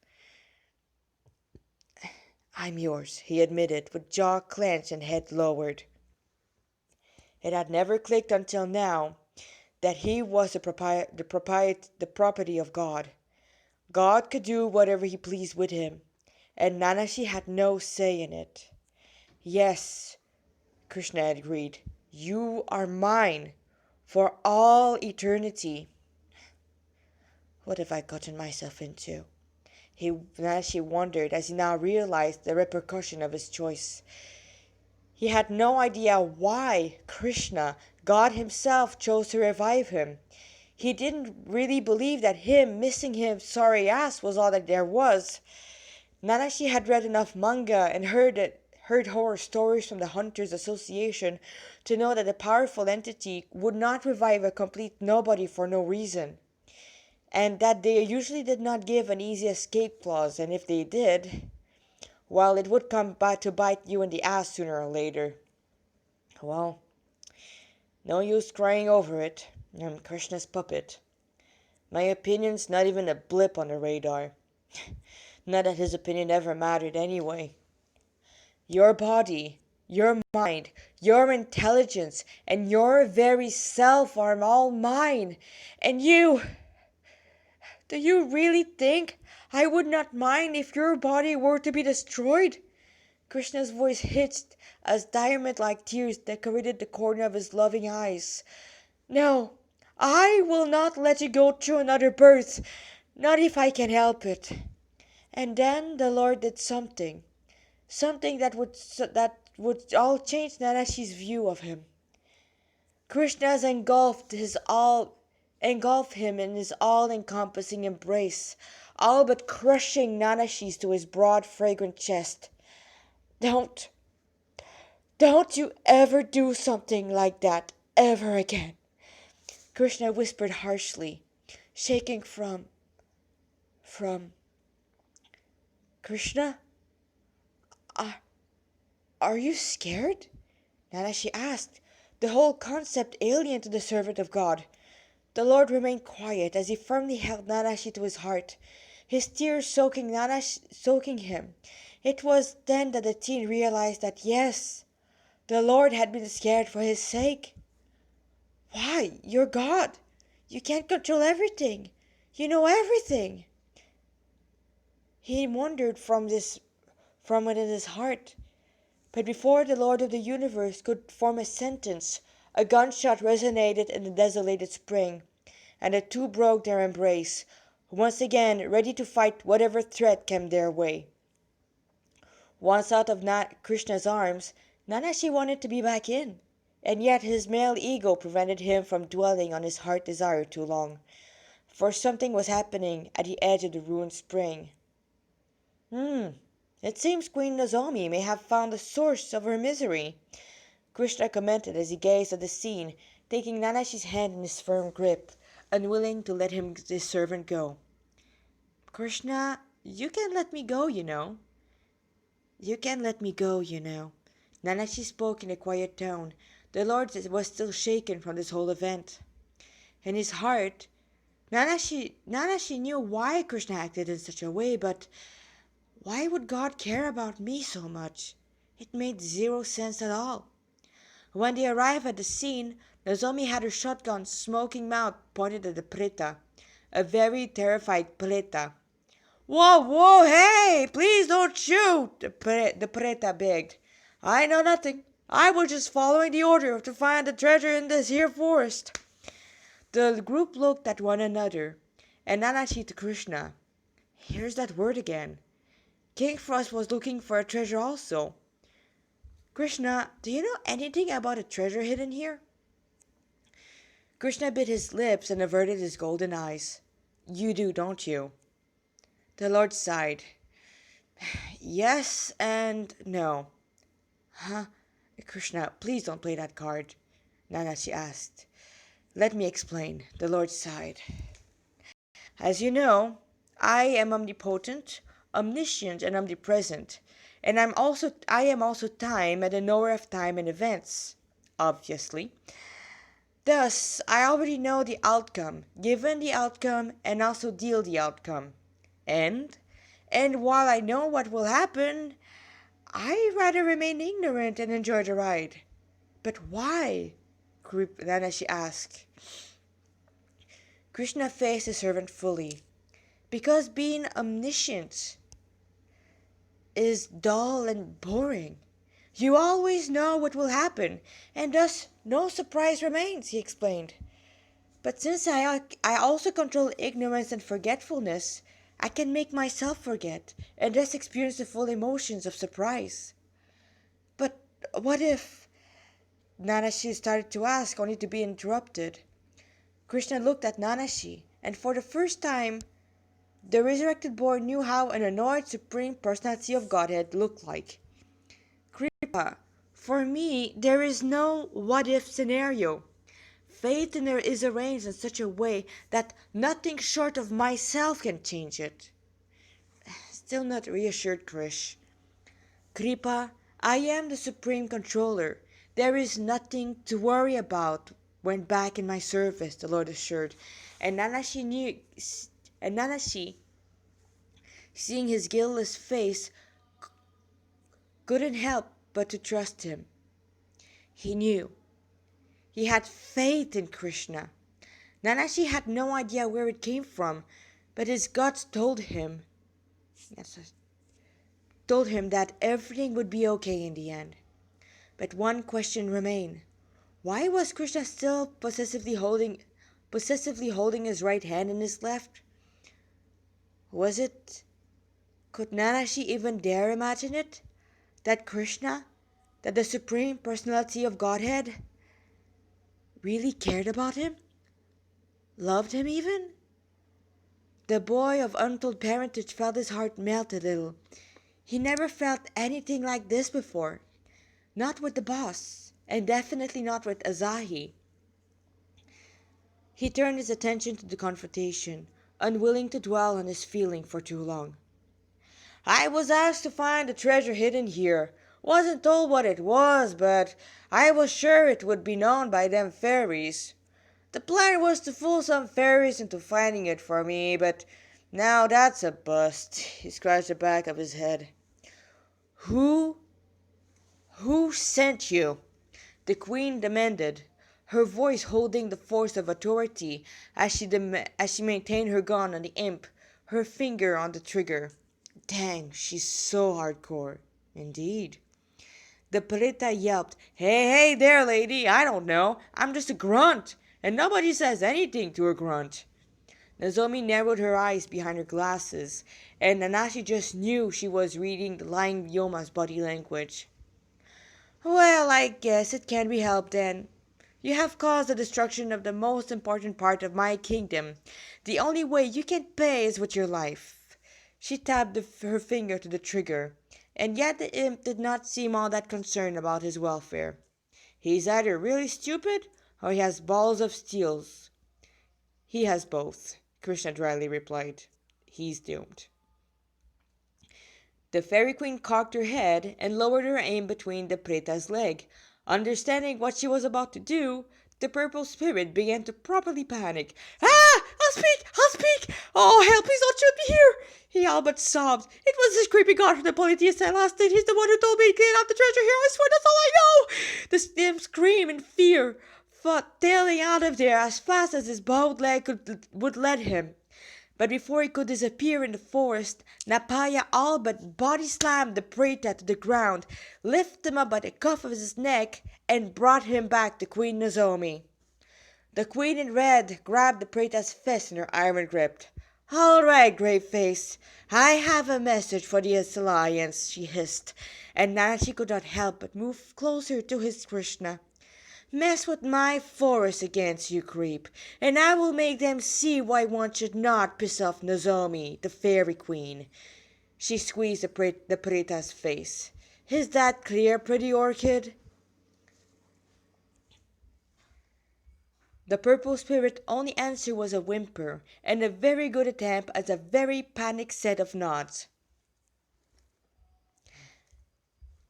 I'm yours, he admitted, with jaw clenched and head lowered. It had never clicked until now that he was the property of God. God could do whatever he pleased with him, and Nanashi had no say in it. Yes, Krishna agreed. You are mine for all eternity. What have I gotten myself into? Nanashi wondered as he now realized the repercussion of his choice. He had no idea why Krishna, God himself, chose to revive him. He didn't really believe that him missing his sorry ass was all that there was. Nanashi had read enough manga and heard horror stories from the Hunters Association to know that a powerful entity would not revive a complete nobody for no reason, and that they usually did not give an easy escape clause, and if they did, well, it would come back to bite you in the ass sooner or later. Well, no use crying over it. I'm Krishna's puppet. My opinion's not even a blip on the radar. Not that his opinion ever mattered anyway. Your body, your mind, your intelligence, and your very self are all mine. And you, do you really think I would not mind if your body were to be destroyed? Krishna's voice hissed as diamond-like tears decorated the corner of his loving eyes. No, I will not let you go through another birth, not if I can help it. And then the Lord did something that would all change Nanashi's view of him. Krishna's engulfed him in his all-encompassing embrace, all but crushing Nanashi's to his broad, fragrant chest. Don't you ever do something like that ever again, Krishna whispered harshly, shaking from Krishna? Are you scared? Nanashi asked, the whole concept alien to the servant of God. The Lord remained quiet as he firmly held Nanashi to his heart, his tears soaking him. It was then that the teen realized that yes, the Lord had been scared for his sake. Why, you're God. You can't control everything. You know everything. He wondered from within his heart. But before the Lord of the universe could form a sentence, a gunshot resonated in the desolated spring, and the two broke their embrace, once again ready to fight whatever threat came their way. Once out of Krishna's arms, Nanashi wanted to be back in, and yet his male ego prevented him from dwelling on his heart desire too long, for something was happening at the edge of the ruined spring. It seems Queen Nozomi may have found the source of her misery, Krishna commented as he gazed at the scene, taking Nanashi's hand in his firm grip, unwilling to let his servant go. Krishna, you can let me go, you know. You can let me go, you know. Nanashi spoke in a quiet tone. The Lord was still shaken from this whole event. In his heart, Nanashi knew why Krishna acted in such a way, but why would God care about me so much? It made zero sense at all. When they arrived at the scene, Nozomi had her shotgun smoking mouth pointed at the preta, a very terrified preta. Whoa, hey, please don't shoot, the preta begged. I know nothing. I was just following the order to find the treasure in this here forest. The group looked at one another, and Nanashi to Krishna. Here's that word again. King Frost was looking for a treasure also. Krishna, do you know anything about a treasure hidden here? Krishna bit his lips and averted his golden eyes. You do, don't you? The Lord sighed. Yes and no. Huh? Krishna, please don't play that card, Nanashi asked. Let me explain, the Lord sighed. As you know, I am omnipotent, omniscient, and omnipresent, and I am also time and the knower of time and events, obviously. Thus, I already know the outcome, given the outcome, and also deal the outcome. And, and while I know what will happen, I rather remain ignorant and enjoy the ride. But why? Nanashi asked. Krishna faced the servant fully. Because being omniscient is dull and boring. You always know what will happen, and thus no surprise remains, he explained. But since I also control ignorance and forgetfulness, I can make myself forget, and thus experience the full emotions of surprise. But what if? Nanashi started to ask, only to be interrupted. Krishna looked at Nanashi, and for the first time, the resurrected boy knew how an annoyed Supreme Personality of Godhead looked like. Kripa, for me, there is no what if scenario. Fate is arranged in such a way that nothing short of myself can change it. Still not reassured, Krish. Kripa, I am the Supreme Controller. There is nothing to worry about when back in my service, the Lord assured. And Nanashi, seeing his guiltless face, couldn't help but to trust him. He knew. He had faith in Krishna. Nanashi had no idea where it came from, but his guts told him that everything would be okay in the end. But one question remained. Why was Krishna still possessively holding his right hand in his left? Could Nanashi even dare imagine it? That Krishna, that the Supreme Personality of Godhead, really cared about him? Loved him even? The boy of untold parentage felt his heart melt a little. He never felt anything like this before. Not with the boss, and definitely not with Asahi. He turned his attention to the confrontation, unwilling to dwell on his feeling for too long. I was asked to find the treasure hidden here. Wasn't told what it was, but I was sure it would be known by them fairies. The plan was to fool some fairies into finding it for me, but now that's a bust. He scratched the back of his head. Who sent you? The queen demanded, her voice holding the force of authority as she maintained her gun on the imp, her finger on the trigger. Dang, she's so hardcore. Indeed. The Preta yelped, hey there, lady, I don't know. I'm just a grunt, and nobody says anything to a grunt. Nozomi narrowed her eyes behind her glasses, and Nanashi just knew she was reading the lying Yoma's body language. Well, I guess it can't be helped then. You have caused the destruction of the most important part of my kingdom. The only way you can pay is with your life. She tapped her finger to the trigger, and yet the imp did not seem all that concerned about his welfare. He's either really stupid, or he has balls of steel. He has both, Krishna dryly replied. He's doomed. The fairy queen cocked her head and lowered her aim between the Preta's leg. Understanding what she was about to do, the purple spirit began to properly panic. Ah! I'll speak! Oh, help, please don't shoot me here! He all but sobbed. It was this creepy god from the Polytheist said last night. He's the one who told me to clean out the treasure here. I swear that's all I know! The stem screamed in fear, fought tailing out of there as fast as his bowed leg would let him. But before he could disappear in the forest, Napaya all but body slammed the Preta to the ground, lifted him up by the cuff of his neck, and brought him back to Queen Nozomi. The queen in red grabbed the Preta's fist in her iron grip. All right, Graveface, I have a message for the Alliance, she hissed, and now she could not help but move closer to his Krishna. Mess with my forest against you, creep, and I will make them see why one should not piss off Nozomi, the fairy queen. She squeezed the Preta's face. Is that clear, pretty orchid? The purple spirit's only answer was a whimper, and a very good attempt at a very panicked set of nods.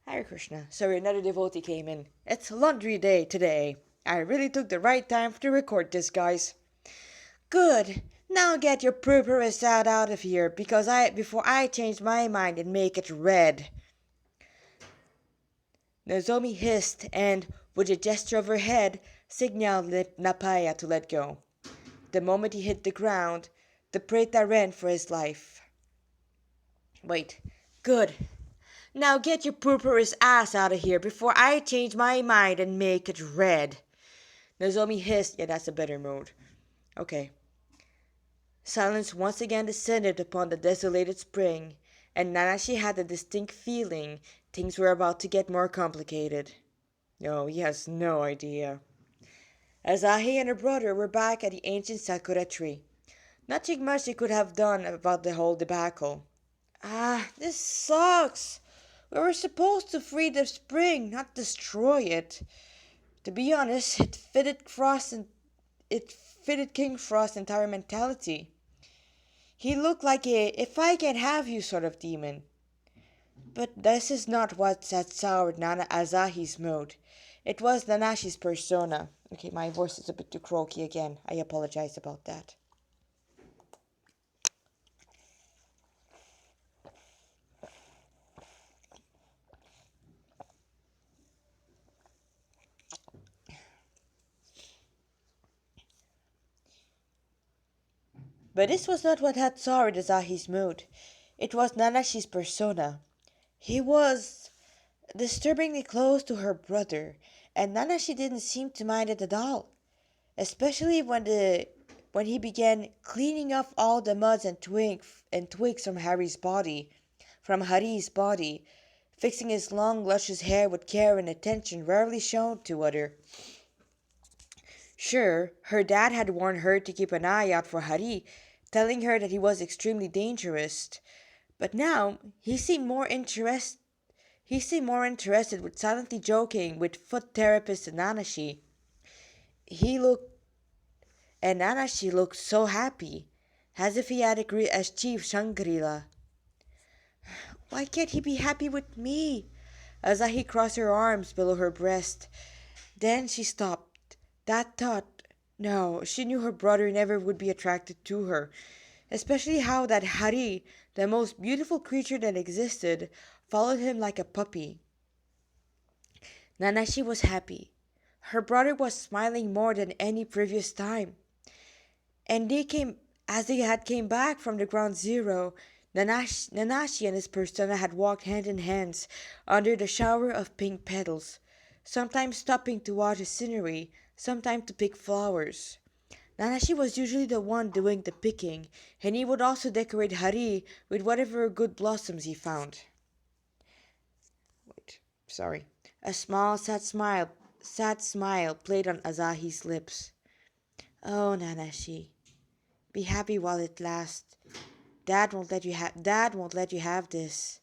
Hare Krishna. Sorry, another devotee came in. It's laundry day today. I really took the right time to record this, guys. Good. Now get your purpurous out of here before I change my mind and make it red. Nozomi hissed and, with a gesture of her head, signaled Napaya to let go. The moment he hit the ground, the Preta ran for his life. Wait. Good. Now get your purpurous ass out of here before I change my mind and make it red. Nozomi hissed. Yeah, that's a better mode. Okay. Silence once again descended upon the desolated spring, and Nanashi had a distinct feeling things were about to get more complicated. No, he has no idea. Asahi and her brother were back at the ancient sakura tree. Nothing much they could have done about the whole debacle. This sucks. We were supposed to free the spring, not destroy it. To be honest, it fitted King Frost's entire mentality. He looked like a if I can have you sort of demon. But this is not what had soured Nana Asahi's mood. It was Nanashi's persona. Okay, my voice is a bit too croaky again. I apologize about that. But this was not what had soured Asahi's mood. It was Nanashi's persona. He was disturbingly close to her brother, and Nanashi didn't seem to mind it at all, especially when he began cleaning off all the muds and twigs from Hari's body, fixing his long luscious hair with care and attention rarely shown to other. Sure, her dad had warned her to keep an eye out for Hari, telling her that he was extremely dangerous, but now he seemed more interested with silently joking with foot therapist Nanashi. He looked And Nanashi looked so happy, as if he had achieved Shangri-La. Why can't he be happy with me? Asahi crossed her arms below her breast. Then she stopped. That thought, no, she knew her brother never would be attracted to her, especially how that Hari, the most beautiful creature that existed, followed him like a puppy. Nanashi was happy. Her brother was smiling more than any previous time. And as they had came back from the ground zero, Nanashi and his persona had walked hand in hand under the shower of pink petals, sometimes stopping to watch the scenery, sometimes to pick flowers. Nanashi was usually the one doing the picking, and he would also decorate Hari with whatever good blossoms he found. Wait, sorry. A small, sad smile played on Asahi's lips. Oh, Nanashi, be happy while it lasts. Dad won't let you have this.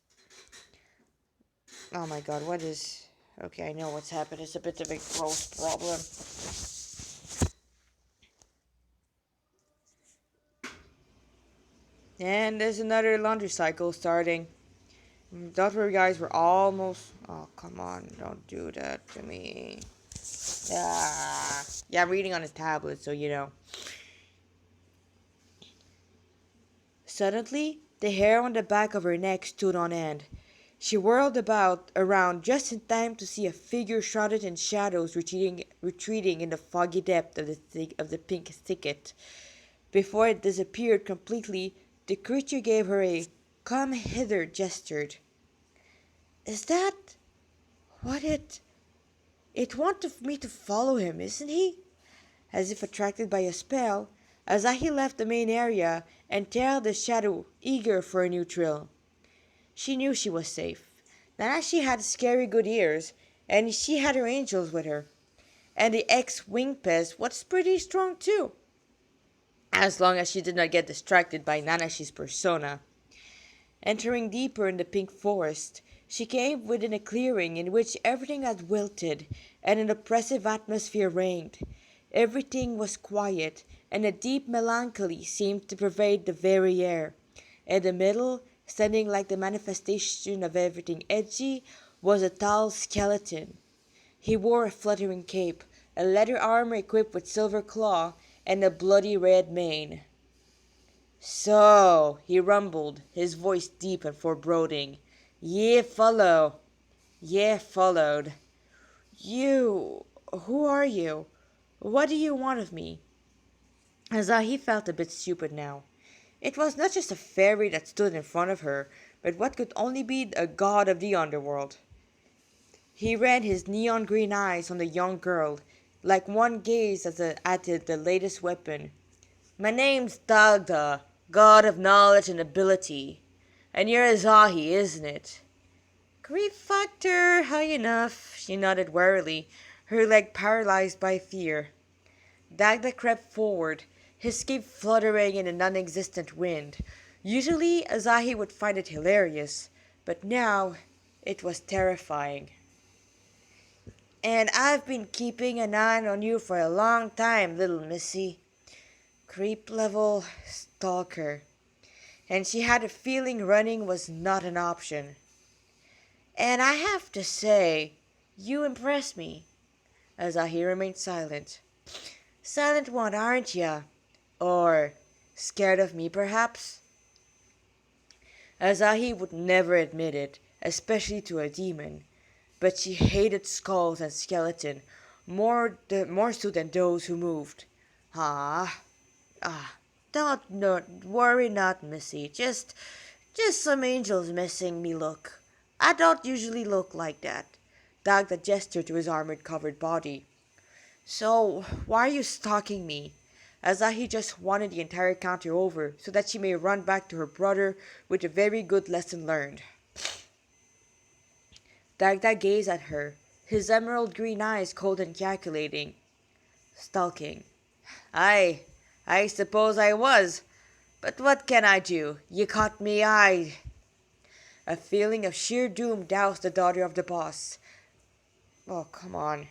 Oh my god, what is... Okay, I know what's happened. It's a bit of a gross problem. And there's another laundry cycle starting. Don't worry, guys, we're almost... Oh, come on, don't do that to me. Yeah, I'm reading on a tablet, so you know. Suddenly, the hair on the back of her neck stood on end. She whirled around just in time to see a figure shrouded in shadows retreating in the foggy depth of the pink thicket. Before it disappeared completely, the creature gave her a "come hither" gesture. Is that what it wanted me to follow him, isn't he? As if attracted by a spell, Asahi left the main area and tailed the shadow, eager for a new thrill. She knew she was safe. Nanashi had scary good ears, and she had her angels with her. And the ex-wing pest was pretty strong too, as long as she did not get distracted by Nanashi's persona. Entering deeper in the pink forest, she came within a clearing in which everything had wilted and an oppressive atmosphere reigned. Everything was quiet, and a deep melancholy seemed to pervade the very air. In the middle, standing like the manifestation of everything edgy, was a tall skeleton. He wore a fluttering cape, a leather armor equipped with silver claw, and a bloody red mane. So, he rumbled, his voice deep and foreboding, ye follow. Ye followed. You, who are you? What do you want of me? Azahi felt a bit stupid now. It was not just a fairy that stood in front of her, but what could only be a god of the underworld. He ran his neon green eyes on the young girl, like one gazed at the latest weapon. My name's Dagda, god of knowledge and ability. And you're Azahi, isn't it? Grief factor, high enough, she nodded warily, her leg paralyzed by fear. Dagda crept forward, his cape fluttering in a non-existent wind. Usually, Azahi would find it hilarious, but now it was terrifying. And I've been keeping an eye on you for a long time, little missy. Creep level stalker. And she had a feeling running was not an option. And I have to say, you impress me. Azahi remained silent. Silent one, aren't ya? Or scared of me, perhaps? Azahi would never admit it, especially to a demon. But she hated skulls and skeleton more so than those who moved. Ah, don't worry not, missy. Just some angels missing me look. I don't usually look like that. Dagda gestured to his armored-covered body. So, why are you stalking me? Azahi just wanted the entire encounter over so that she may run back to her brother with a very good lesson learned. Dagda gazed at her, his emerald green eyes cold and calculating. Stalking. I suppose I was. But what can I do? You caught me, A feeling of sheer doom doused the daughter of the boss. Oh, come on.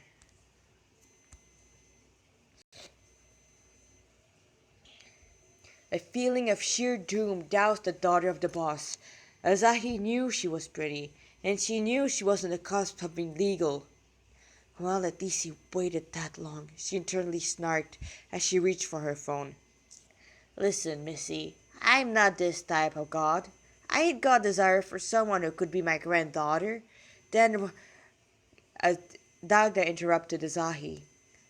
A feeling of sheer doom doused the daughter of the boss. Azahi knew she was pretty, and she knew she was on the cusp of being legal. Well, at least he waited that long, she internally snarked as she reached for her phone. Listen, missy, I'm not this type of god. I ain't got desire for someone who could be my granddaughter. Then, Dagda interrupted Azahi.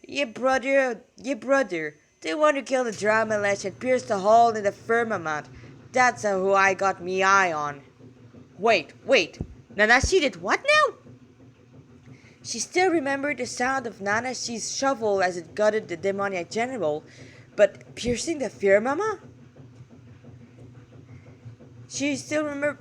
Your brother, the one who killed the drama ledge and pierced the hole in the firmament. That's who I got me eye on. Wait. Nanashi did what now? She still remembered the sound of Nanashi's shovel as it gutted the demoniac general, but piercing the firmament? She still remembered.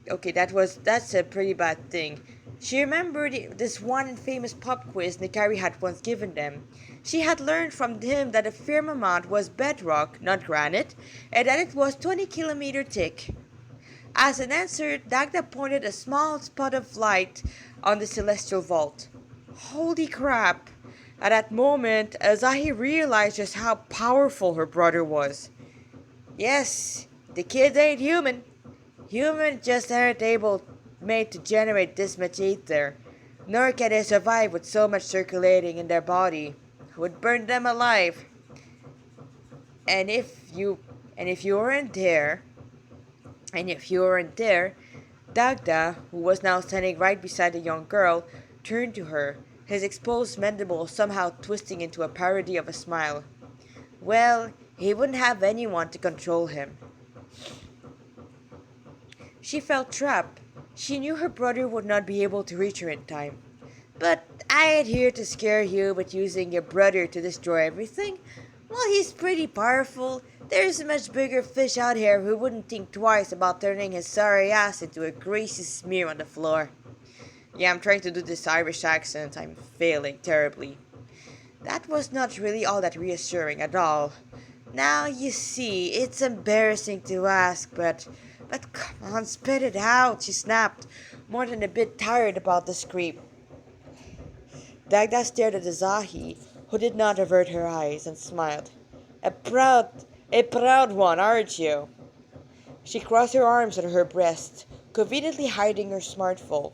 Okay, that's a pretty bad thing. She remembered this one famous pop quiz Nikari had once given them. She had learned from him that a firmament was bedrock, not granite, and that it was 20 kilometers thick. As an answer, Dagda pointed a small spot of light on the celestial vault. Holy crap! At that moment, Azahi realized just how powerful her brother was. Yes, the kids ain't human. Humans just aren't made to generate this much ether, nor can they survive with so much circulating in their body. It would burn them alive. And if you weren't there, Dagda, who was now standing right beside the young girl, turned to her, his exposed mandible somehow twisting into a parody of a smile. Well, he wouldn't have anyone to control him. She felt trapped. She knew her brother would not be able to reach her in time. But I ain't here to scare you with using your brother to destroy everything. Well, he's pretty powerful. There's a much bigger fish out here who wouldn't think twice about turning his sorry ass into a greasy smear on the floor. Yeah, I'm trying to do this Irish accent. I'm failing terribly. That was not really all that reassuring at all. Now, you see, it's embarrassing to ask, but come on, spit it out, she snapped, more than a bit tired about the scream. Dagda stared at Azahi, who did not avert her eyes, and smiled. A proud one, aren't you? She crossed her arms on her breast, conveniently hiding her smartphone.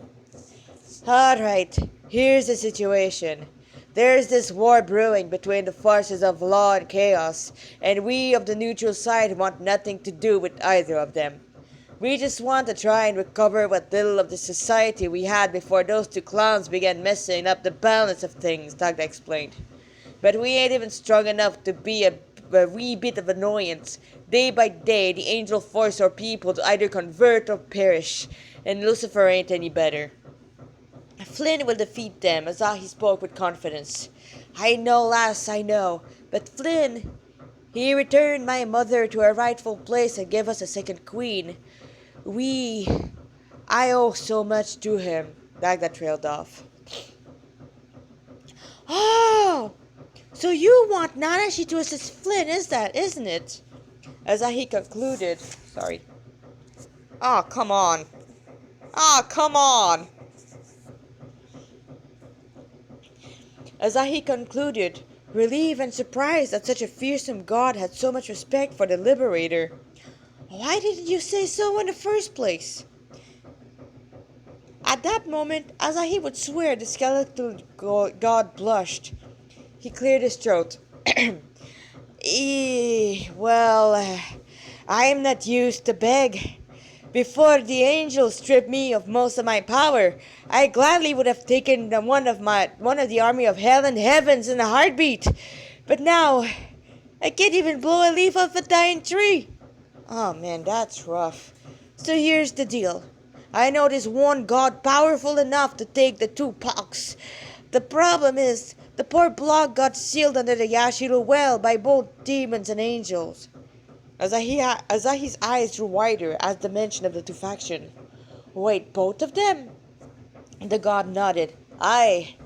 All right, here's the situation. There's this war brewing between the forces of law and chaos, and we of the neutral side want nothing to do with either of them. We just want to try and recover what little of the society we had before those two clowns began messing up the balance of things, Dagda explained. But we ain't even strong enough to be a wee bit of annoyance. Day by day, the angel force our people to either convert or perish, and Lucifer ain't any better. Flynn will defeat them, Azahi spoke with confidence. I know, lass, I know. But Flynn, he returned my mother to her rightful place and gave us a second queen. We... I owe so much to him. Dagda trailed off. Oh! So you want Nanashi to assist Flynn, isn't it? Azahi concluded. Sorry. Oh, come on. Ah, come on! Azahi concluded, relieved and surprised that such a fearsome god had so much respect for the Liberator. Why didn't you say so in the first place? At that moment, Azahi would swear the skeletal god blushed. He cleared his throat. Well, I am not used to beg. Before the angels stripped me of most of my power, I gladly would have taken one of the army of hell and heavens in a heartbeat. But now, I can't even blow a leaf off a dying tree. Oh man, that's rough. So here's the deal. I know there's one god powerful enough to take the two pox. The problem is, the poor block got sealed under the Yashiro well by both demons and angels. Azahi's eyes grew wider at the mention of the two factions. Wait, both of them? The god nodded. Aye.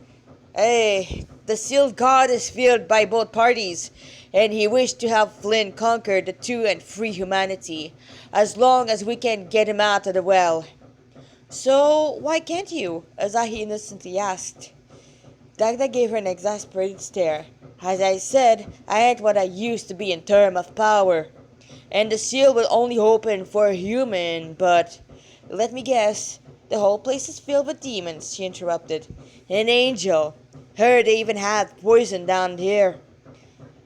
The sealed god is feared by both parties, and he wished to have Flynn conquer the two and free humanity, as long as we can get him out of the well. So, why can't you? Azahi innocently asked. Dagda gave her an exasperated stare. As I said, I ain't what I used to be in terms of power. And the seal will only open for a human, but... Let me guess. The whole place is filled with demons, she interrupted. An angel. Heard they even had poison down here.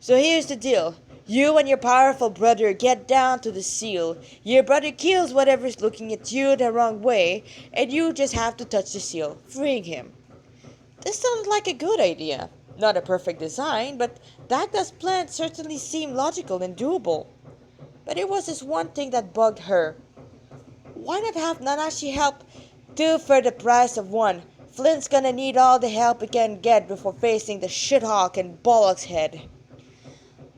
So here's the deal. You and your powerful brother get down to the seal. Your brother kills whatever's looking at you the wrong way, and you just have to touch the seal, freeing him. This sounds like a good idea. Not a perfect design, but Dagda's plan certainly seemed logical and doable. But there was this one thing that bugged her. Why not have Nanashi help two for the price of one? Flynn's gonna need all the help he can get before facing the shithawk and Bollock's head.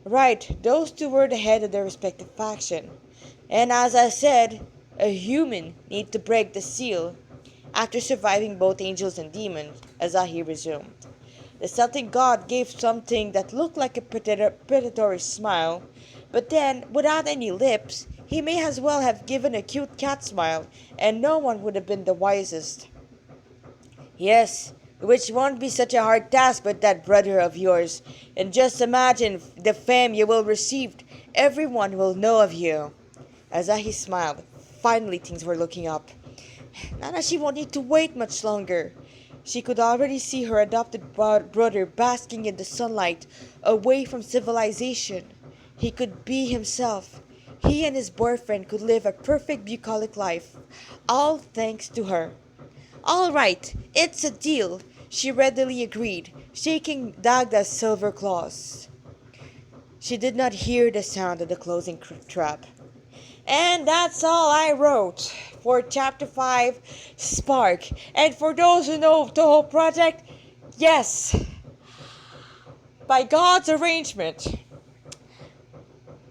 Right, those two were the head of their respective faction. And as I said, a human need to break the seal. After surviving both angels and demons, Azahi resumed. The Celtic god gave something that looked like a predatory smile, but then, without any lips, he may as well have given a cute cat smile, and no one would have been the wisest. Yes, which won't be such a hard task with that brother of yours, and just imagine the fame you will receive. Everyone will know of you. Azahi smiled. Finally things were looking up. Nanashi won't need to wait much longer. She could already see her adopted brother basking in the sunlight, away from civilization. He could be himself. He and his boyfriend could live a perfect bucolic life, all thanks to her. All right, it's a deal, she readily agreed, shaking Dagda's silver claws. She did not hear the sound of the closing trap. And that's all I wrote for Chapter 5, Spark. And for those who know the whole project, yes, by God's arrangement,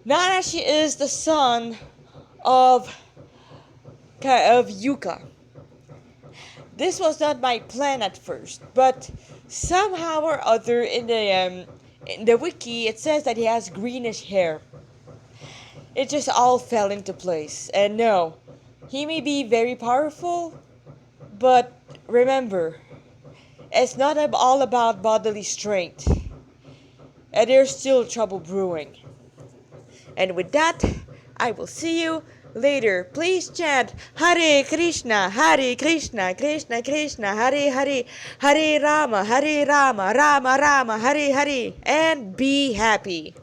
Nanashi is the son of Yuka. This was not my plan at first, but somehow or other in the wiki it says that he has greenish hair. It just all fell into place. And no, he may be very powerful, but remember, it's not all about bodily strength. And there's still trouble brewing. And with that, I will see you Later, please chant Hare Krishna, Krishna Krishna, Hare Hare, Hare Rama, Rama Rama, Hare Hare, and be happy.